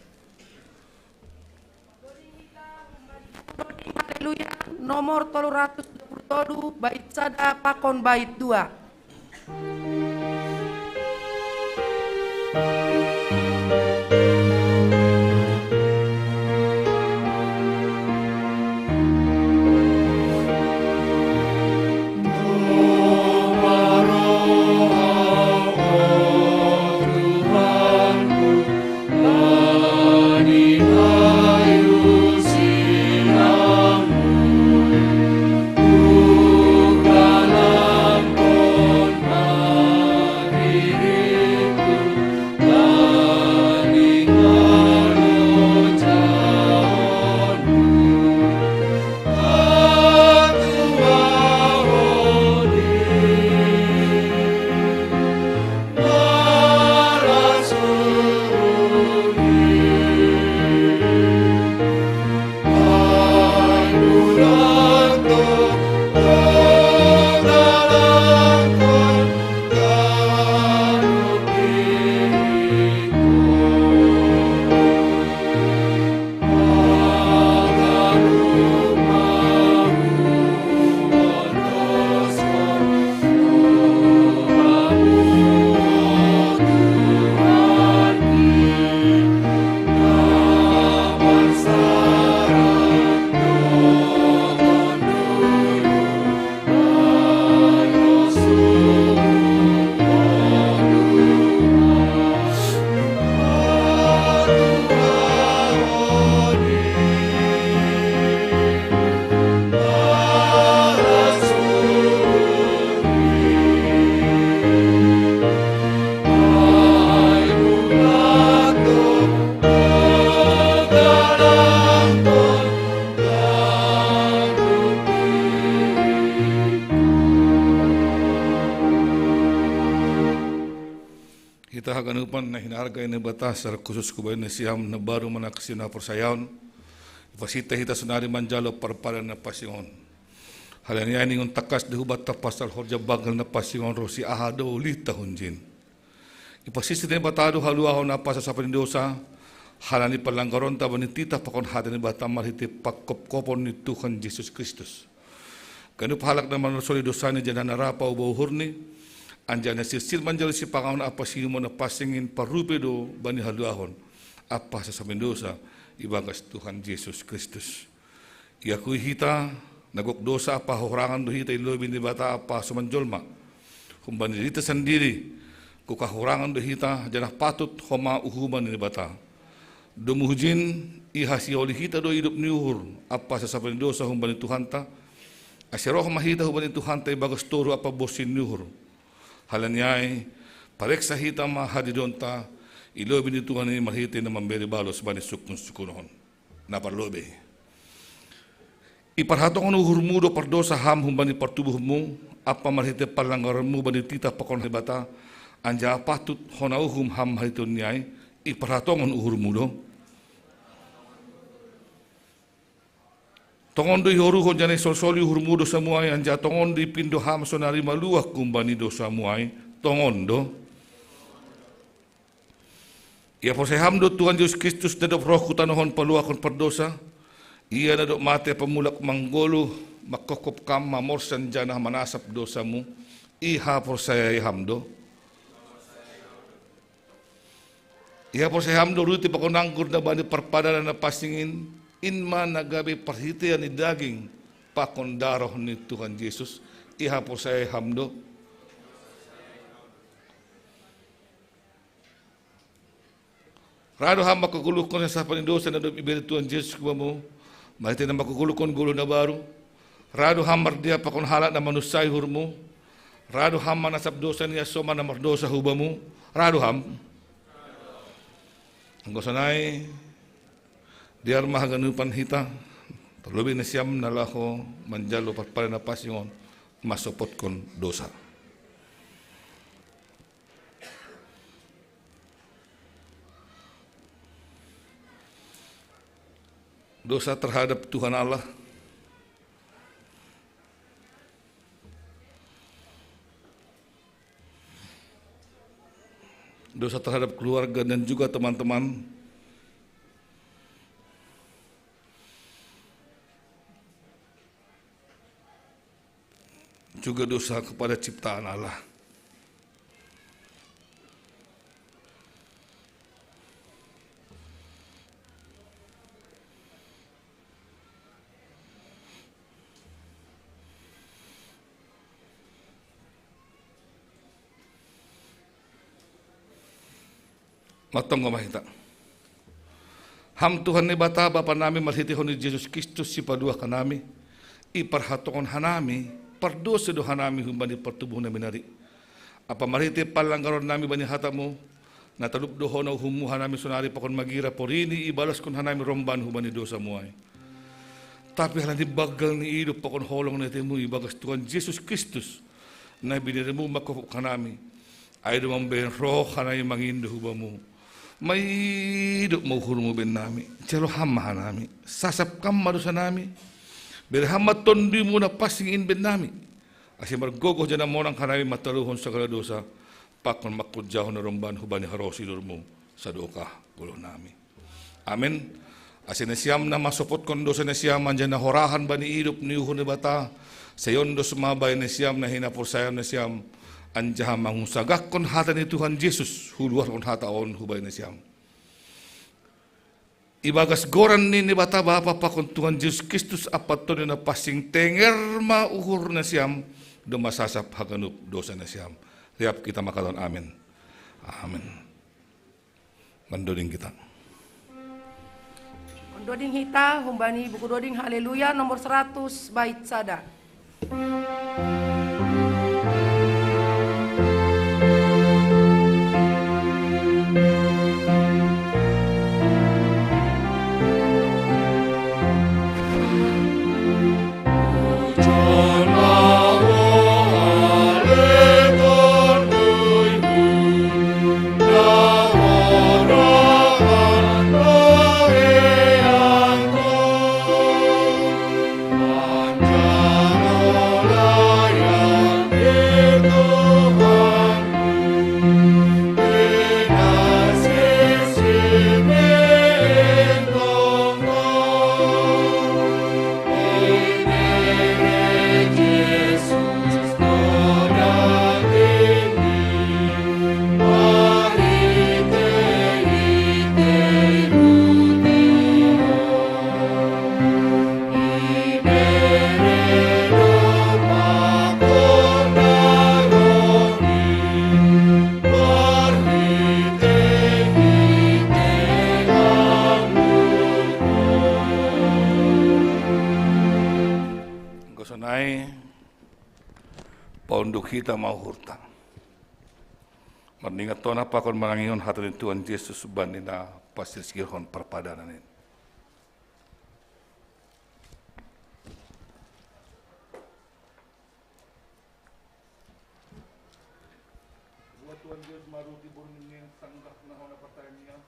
Haleluya, nomor 327 bait sada pakon bait 2. Kita haganupan na hinahargay na batas sa khusus kubayan na siyam na baru manaksiyon na persayaon. Ipasita hita sunari manjalo parpalan na pasingon. Halaniya ningon takas dehubat tapasal horja bagal na pasingon rosi ahado ulita hunjin. Ipasisi na batado haluahon na pasa sa panindosa. Halani palanggaron tabanitita pakon hati ni bata marhiti pakopkopon ni Tuhan Yesus Kristus. Kanu pahalak na manusoli dosa ni janan narapa ubauhur ni. Anjana sisil manjal si pangaon apa simo na pasingin parupedo bani haluahon apa sa samindosa ibagas Tuhan Yesus Kristus. Iakui hita nagok dosa apa horangan do hita ilobin di bata apa sumanjolma. Humbani hita sendiri kukahurangan do hita janah patut homa uhuman ni bata. Dumuhujin ihasi oli hita do hidup niuhur apa sa samindosa humbani Tuhan ta. Asiroh mahita humbani Tuhan ta ibagas toro apa bosin niuhur. Halanyay, pareksa hita mahadidonta, ilobi ni Tuhan ini mahiti na memberi balos bani sukun sukunohon. Naparlobe. Iparhatong uhur mo do pardosa ham humbani partubuh mo, apa mahiti palanggaran mo bani tita pakon hebata, anja patut honauhum ham mahitun niyay, iparhatong uhur mo do. Tongon do ihoru ko jane solsoli hurmu do samuai anja tongon di pindo ham sonari maluah kumbani do samuai tongon do. Ia poseham do Tuhan Yesus Kristus dadop roh kutanohon paluah kon perdosa. Ia dadop mate pemulak manggolo makokop kam mamorsan jana manasap dosamu. Iha posaya iham do. Ia poseham do ruti pakonanggur na bani perpadanan na pasingin. Inma nagabi perhitian ni daging pakon daroh ni Tuhan Yesus ihapos saya hamdo. Rado hamba kagulukon sa panindosa na doon ibili Tuhan Yesus kumamu mahiti na makagulukon gulo na baru. Rado hamar dia pakon halat na manusay hurmu. Rado hamba na sabdosa niya soma na mardosa hubamu. Rado ham. Ang gosanay Diar mahaganupan hita, Terlebih nasiam nalaho manjalo parpare na pasingon masopot kon dosa. Dosa terhadap Tuhan Allah, dosa terhadap keluarga dan juga teman-teman, juga dosa kepada ciptaan Allah. Matong mahita. Ham Tuhan ni bata Bapa nami malhitihon ni Jesus Kristus si padua kanami, iparhatongon hanami, pardosa do hanami humbani pertubuh na minari. Apa mariti palanggaron nami bani hatamu, natalup doho na humu hanami sunari pakon magira porini ibalas kun hanami romban humbani dosa muay. Tapi halani bagal ni hidup pakon holong na temu ibagas Tuhan Jesus Kristus, na binirimu makopok hanami, ay dumambayan roh hanay mangindu hubamu. May hidup mau hurmu ben nami, celo hamma hanami, sasap kam marusa nami, berhamma tondi muna pasingin ben nami, asim margogoh jana monang hanami mataluhon segala dosa, pakon makudjahon na romban hubani harosi durmu sa doka gulo nami. Amin. Asin siam na masopot kon dosa na siam anjan na horahan bani hidup ni uhun bata, sayon dos mabay na siam na hinapursayan na siam, anjaha mangusagak kon hata ni Tuhan Yesus huluar kon hata on hubay na siyam. Ibagas goran ni bata bapa pa kon Tuhan Yesus Kristus apat to na pasing tenger mauhur na siyam do masasap haganup dosa na siyam. Liap kita makalon amin. Amin. Mandoding kita. Mandoding hita humbani buku doding haleluya nomor 100 bait sada. Paunduk kita mau hurtang. Mendingat tona pakon manangion hatunin Tuhan Yesus banina pasir sikirhon perpadanan ini. Buat Tuhan Yesus maruti burungin sanggah nahona pertanyaan.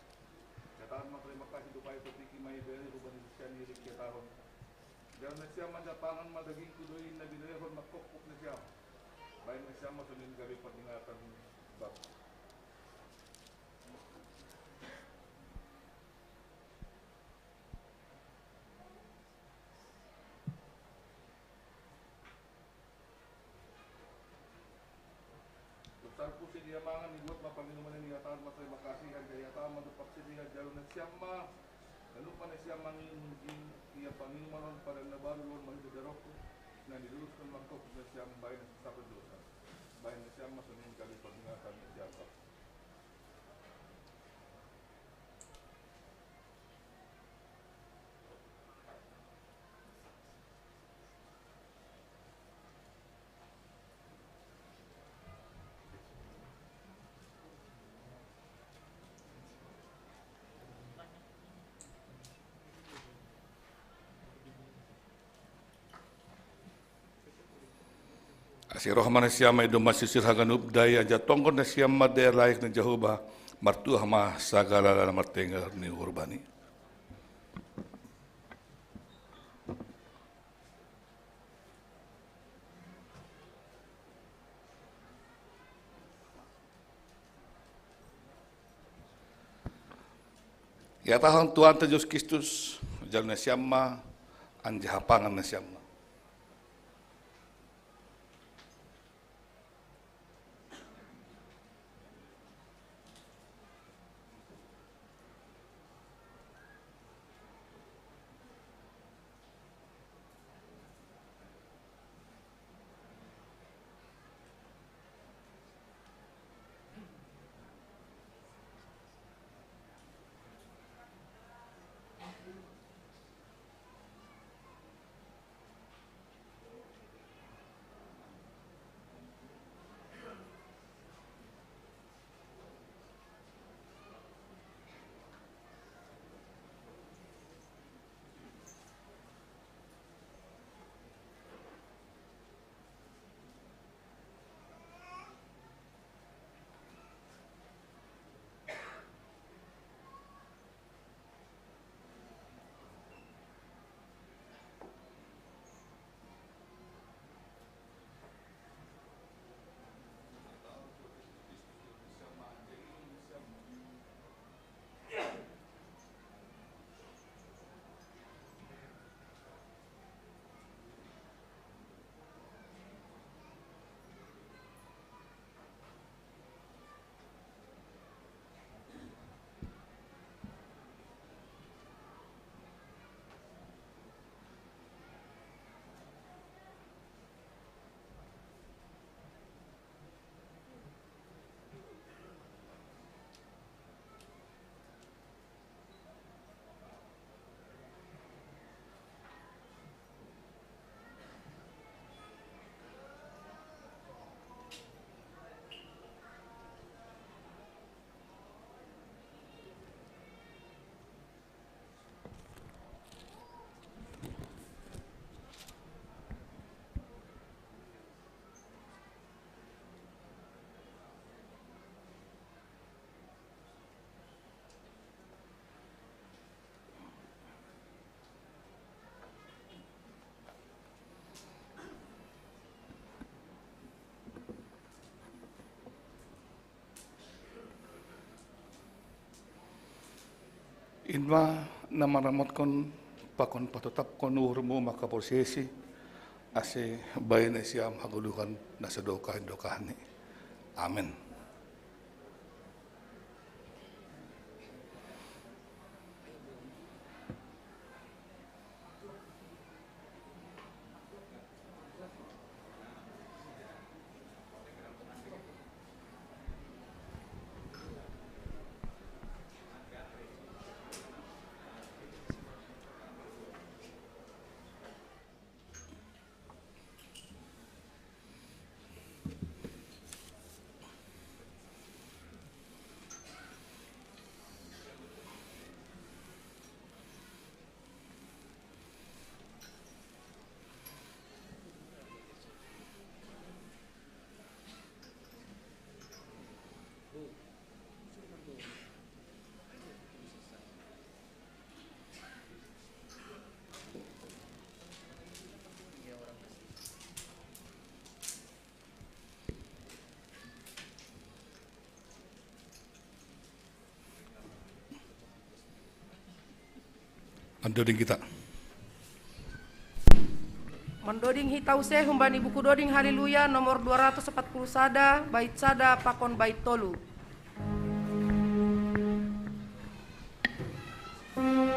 Kataan terima kasih dupai petiki mai beri rubani siani rik tahun. Jangan siam manjapangan madaging kuduin nabi lehon makokok na siam. Baik na siam masunin gabi peningatan bab. Besar pusi dia mangan dibuat mapanginuman ini yataan terima kasih kan jaya taman dupaksin dia jalur na siam ma. Lalu pada siam mangin ia panginuman pada nabaru luar mahidu darokku. Nah diluruskan mangkok na siam baik na sabat dosa. Baik na siam masunin kali peningatan na siapa. Kasih roh mana siama ido masisir haganub daya jatongkon na siama daya layak na Jehovah martuah mah sagala la martengar ni urbani. Ya tahun Tuhan Yesus Kristus jalan na siama anjahapangan na siama. Inma namaramot kon pakon patutap kon urmu maka prosesi ase bayan na siyam haguluhan na sa dokahan ni. Amen. Andoding kita. Mendoding hitau se humbani buku doding haleluya nomor 240 sada pakon bait tolu. Amen.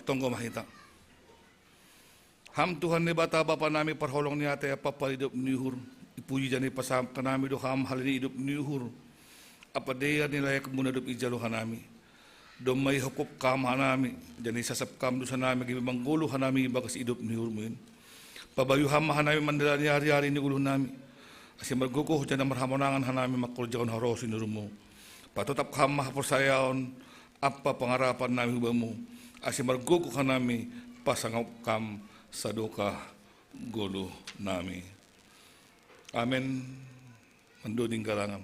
martonggo mahita. Ham Tuhan ni bata bapa nami parholong ni ate apa hidup niuhur. Ipuji jani pasam kanami do ham hal ini hidup niuhur. Apa dia nilai kemuna hidup ijalo hanami. Domai hukup kam hanami. Jani sasap kam dosa nami gibi manggulu hanami bagas hidup niuhur muin. Pabayu ham hanami mandalani hari-hari ni ulu nami. Asyik mergukuh jana marhamonangan hanami makul jaun harosi nurumu. Patutap ham persayaon apa pengarapan nami hubamu. Asyik mergukuh hanami pasangau kam sadoka golo nami. Amin. Menduding kalangan.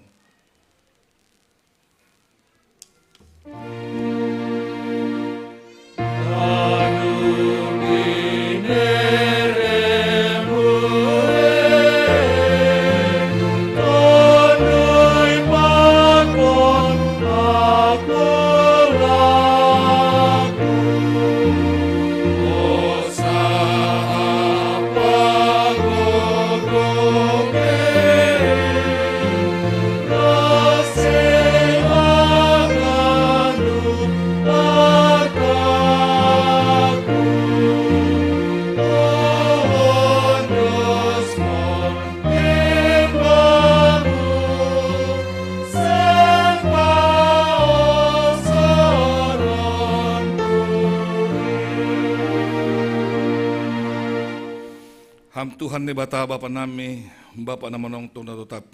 Ham Tuhan ni bata bapa nami, bapa na manongtong na tutap.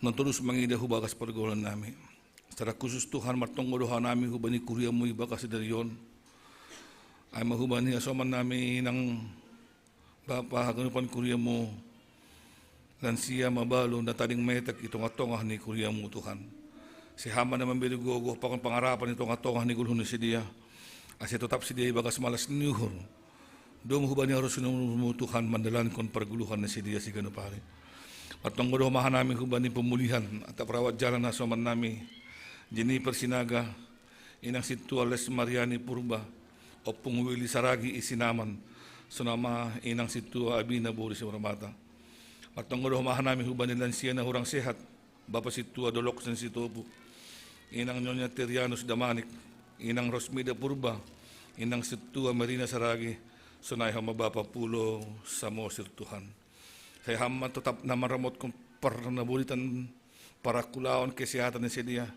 Nantulus mangida hubagas pergaulan nami. Secara khusus Tuhan martonggo doha nami hubani kuriamu ibagas dari yon. Ay mahubani asoman nami ng bapa haganupan kuriamu. Lansia mabalo na taling metak itong atongah ni kuriamu Tuhan. Si hama na mambilugogo pakon pangarapan itong atongah ni gulhun ni si dia. Asya tetap si dia ibagas malas niuhur. Dong hubani harus numumu Tuhan mandalan kon perguluhan na si dia si ganupari. At nang mahan namin hubani pemulihan at perawat jalan na soman nami. Jini persinaga inang situ Ales Mariani Purba o pungwili saragi isinaman. Sunama inang situ Abina Boris Maramata. At nang mahan namin hubani lansia na hurang sehat. Bapa situ Adolok San Situpo. Inang Nyonya Terianus Damanik. Inang Rosmida Purba. Inang situ Marina Saragi. Sunay hama bapa pulo sa mosir Tuhan. Saya hama tetap na maramot kong parnabulitan para kulaon kesehatan ni siya.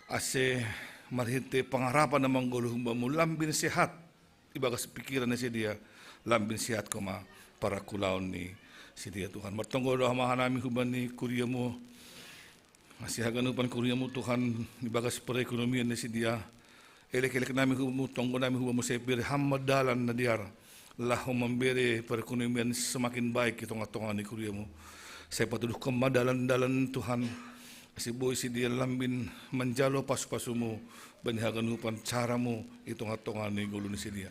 Ase marhinte pangarapan na mangguluh mo lambin sehat. Ibagas pikiran ni siya lambin sehat ko ma para kulaon ni siya Tuhan. Martonggo hama namin huban ni kuriya mo. Masih haganupan kuriya mo Tuhan. Ibagas perekonomian ni siya. Elek-elek namin humutong namin huwag mo sa ipir hamadalan na diyar. Lahong mambere perekonomian semakin baik itong atongan ni kuriya mo. Saya patuloy kang madalan-dalan Tuhan. Kasi boy si dia lambin manjalo pasu-pasu mo. Banihagan upan cara mo itong atongan ni gulo ni si dia.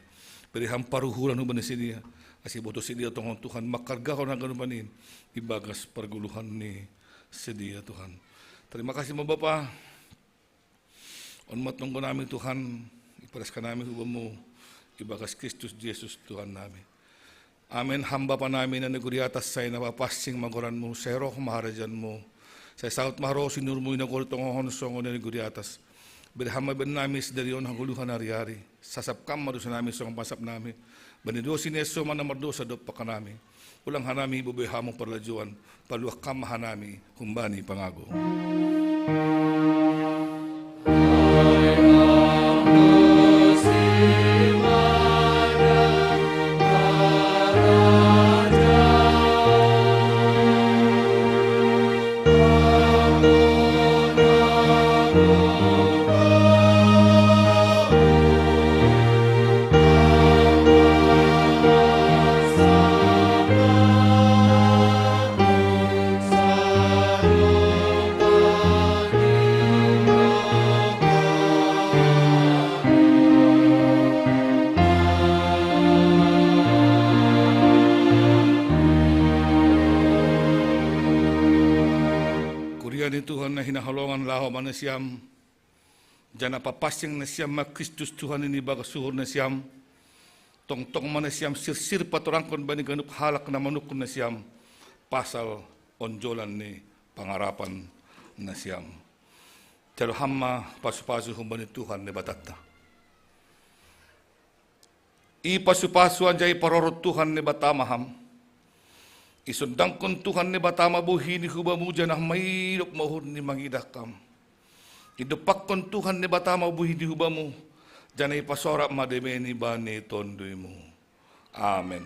Periham paruhuran huban ni si dia. Kasi boto si dia tong Tuhan makarga ko na ganupanin. Ibagas perguluhan ni si dia Tuhan. Terima kasih mga Bapa. On matunggo namin Tuhan, iparas ka namin hubang mo, ibagas Kristus Jesus Tuhan namin. Amen, hamba pa namin na naguriatas sa'y napapasing maguran mo, sa roh maharajan mo, sa saot maharo sinur mo inagulitong honsong o naguriatas. Berhama ben namin sa dariyon hanguluhan hari-hari, sasapkam marusa namin sa pasap namin, banidosin Yeso man na mardosa dop pa ka namin, ulang hanami bubuhamong parlajuan, paluwak kam hanami, humbani pangago. Ni Tuhan na hinahalongan laho man na siyam. Diyan napapasyang na siyam ma Kristus Tuhan ini bagasuhur na siyam. Tong-tong man na siyam sir-sir paturangkon ba ni ganup halak na manukon na siyam. Pasal onjolan ni pangarapan na siyam. Telo hamma pasu-pasu humba ni Tuhan ni batata. Ipasupasu anjay parorot Tuhan ni batamaham. Isundang kun Tuhan ni batama buhi ni hubamu janah mailok mahun ni mangidakam. Idupak kun Tuhan ni batama buhi ni hubamu janah ipasorak mademeni bani tonduimu. Amen.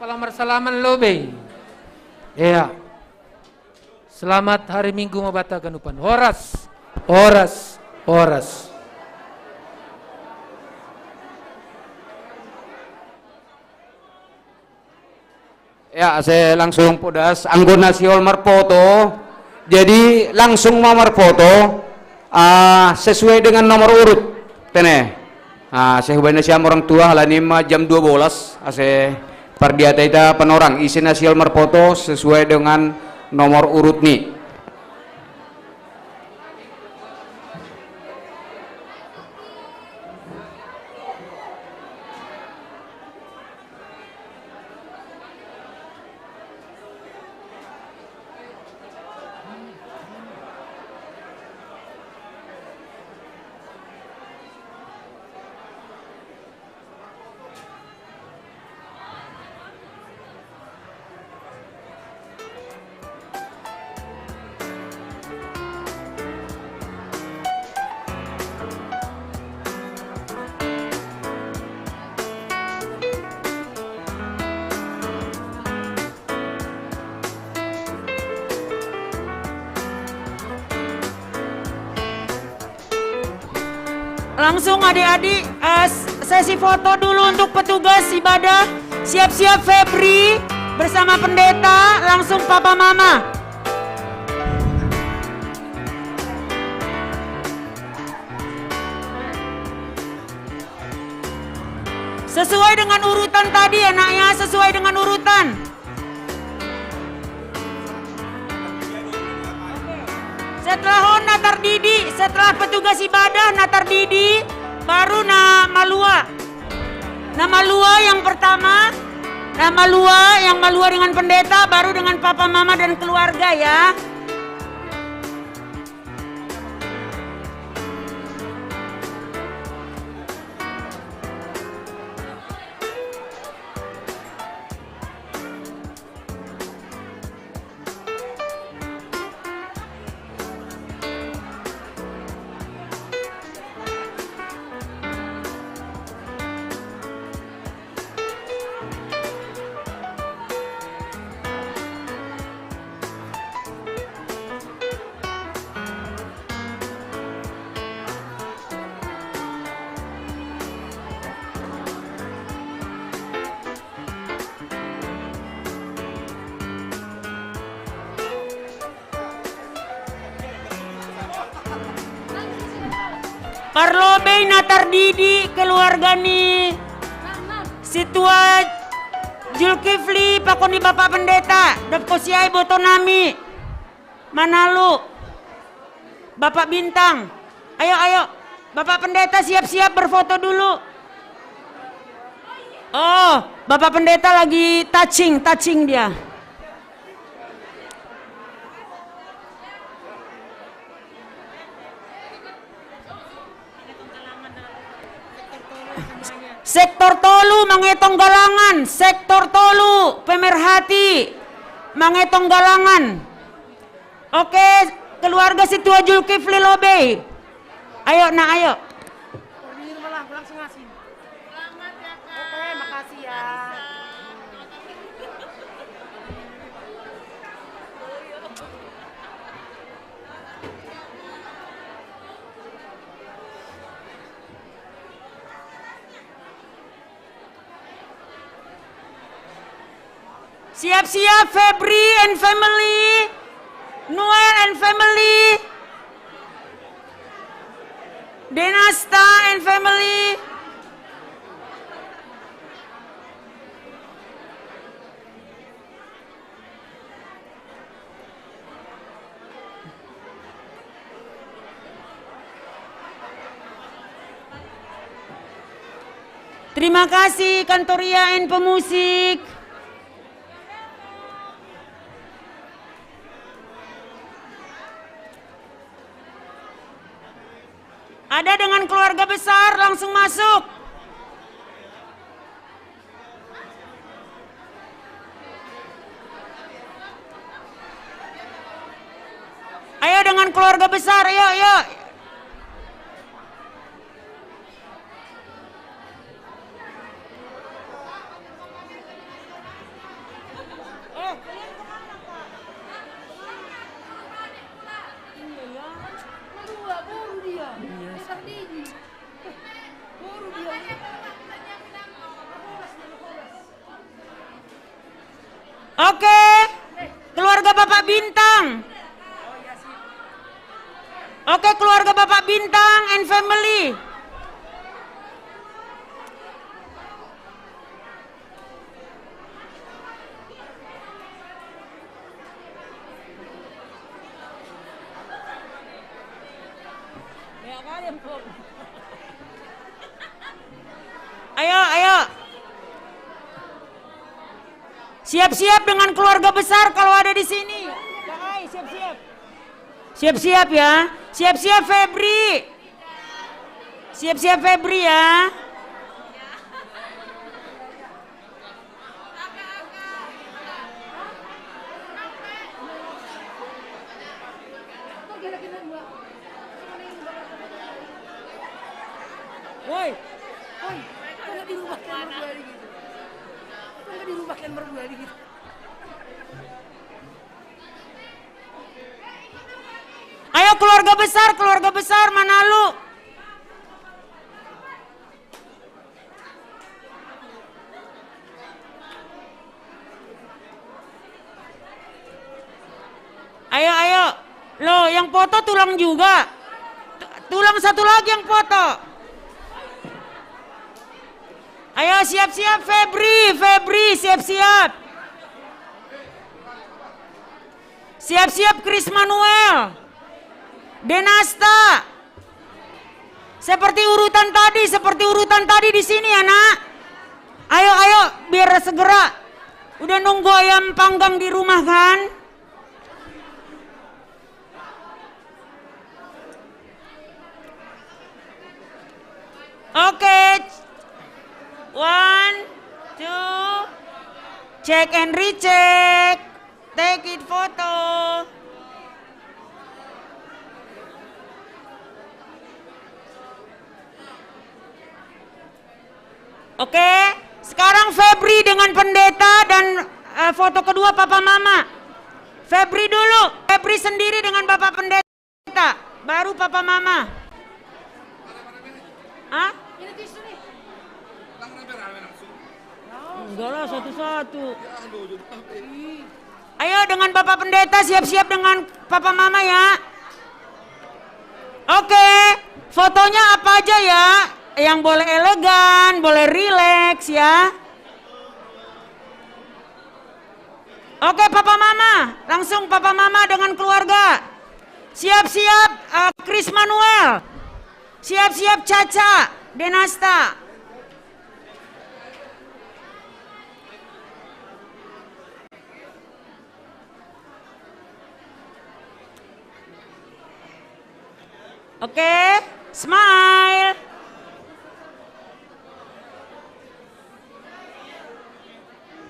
Palamar salaman lobe. Iya. Selamat hari Minggu mabata ganupan. Horas. Horas. Horas. Ya, saya langsung podas anggona si Olmar foto. Jadi langsung mamar foto sesuai dengan nomor urut. Tene. Saya hubungi siam orang tua halanima jam 12. Saya Pardiata ita penorang isi nasi Olmar foto sesuai dengan nomor urut nih. Langsung adik-adik sesi foto dulu untuk petugas ibadah. Siap-siap Febri bersama pendeta, langsung papa mama. Sesuai dengan urutan tadi anaknya, sesuai dengan urutan. Setelah natar didi, setelah petugas ibadah natar didi, baru malua. Nama lua yang pertama, nama lua yang malua dengan pendeta, baru dengan papa mama dan keluarga ya. Parlobe natar didi keluarga ni Situa Julkifli pakoni bapak pendeta Dapko siai botonami Manalu Bapak Bintang. Ayo Bapak pendeta siap-siap berfoto dulu. Oh, Bapak pendeta lagi touching dia. Sektor Tolu mangetong galangan, sektor Tolu pemerhati mangetong galangan. Oke, keluarga Situa Julkifli Lobe. Ayo. langsung ngasih. Selamat ya Kak. Oke, makasih ya. Siap-siap Febri and family, Noel and family, Denasta and family. Terima kasih Kantoria and pemusik. Ada dengan keluarga besar langsung masuk. Ayo dengan keluarga besar, ayo, ayo. Oke, keluarga Bapak Bintang. Oke, keluarga Bapak Bintang and family. Ayo, ayo. Siap-siap dengan keluarga besar kalau ada di sini. Hai, siap-siap. Siap-siap ya. Siap-siap Febri. Siap-siap Febri ya. Woi. Woi, kok dirubah kamera gitu? Kok dirubah kamera gitu? Ayo keluarga besar mana lu? Ayo, ayo. Loh, yang foto tulang juga. Tulang satu lagi yang foto. Ayo siap-siap Febri, siap-siap. Siap-siap Chris Manuel. Denasta. Seperti urutan tadi di sini ya, Nak. Ayo, ayo, biar segera. Udah nunggu ayam panggang di rumah kan? Oke. 1, 2, check and recheck. Take it photo. Oke, sekarang Febri dengan pendeta dan foto kedua Papa Mama. Febri dulu, Febri sendiri dengan Bapak Pendeta, baru Papa Mama. Hah? Enggak lah, satu-satu. Ayo dengan Bapak Pendeta, siap-siap dengan Papa Mama ya. Oke, fotonya apa aja ya? Yang boleh elegan, boleh rileks ya. Oke Papa Mama, langsung Papa Mama dengan keluarga. Siap-siap Chris Manuel. Siap-siap Caca, Denasta. Oke, smile.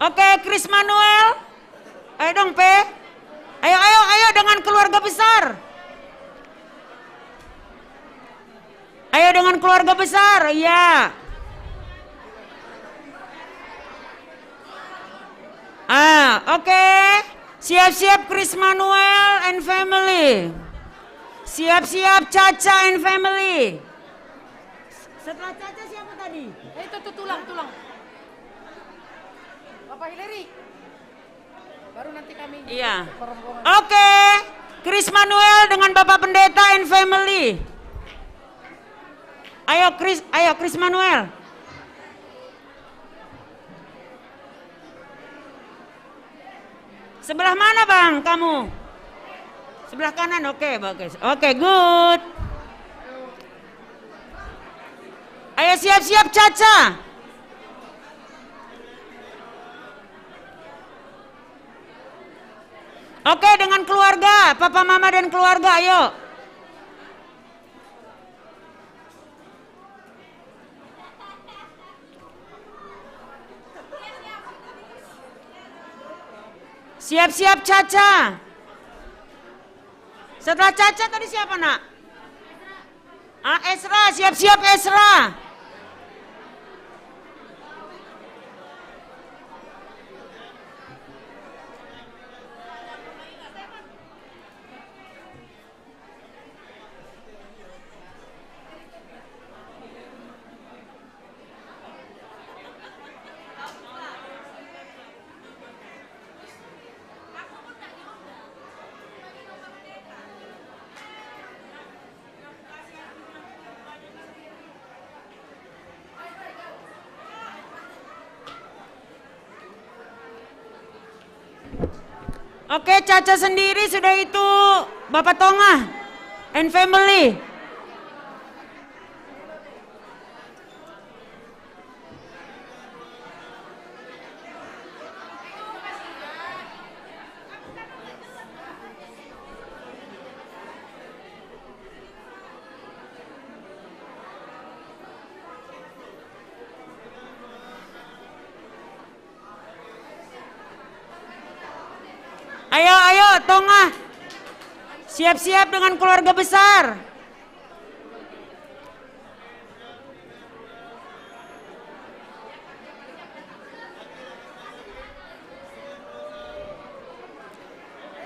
Oke, Chris Manuel. Ayo dong, Pe. Ayo, ayo, ayo dengan keluarga besar. Ayo dengan keluarga besar, iya. Oke. Siap-siap Chris Manuel and family. Siap-siap Caca and family. Setelah Caca siapa tadi? Itu tuh tulang. Bapak Hillary. Baru nanti kami. Iya. Oke. Chris Manuel dengan Bapak Pendeta and family. Ayo Chris Manuel. Sebelah mana bang kamu? Sebelah kanan, oke, bagus. Oke, good. Ayo siap-siap Caca. Oke, dengan keluarga, papa mama dan keluarga, ayo. Siap-siap Caca. Setelah Caca tadi siapa nak? Esra, siap-siap Esra. Oke, Caca sendiri sudah itu Bapak Tonga and family. Ayo, Tonga. Siap-siap dengan keluarga besar.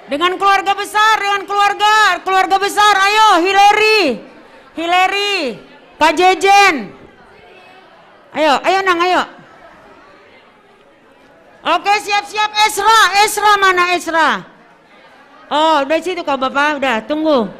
Dengan keluarga besar, keluarga besar. Ayo, Hillary, Kak Jejen. Ayo Nang, ayo. Oke, siap-siap Esra mana Esra? Oh, udah situ kau Bapak, udah tunggu.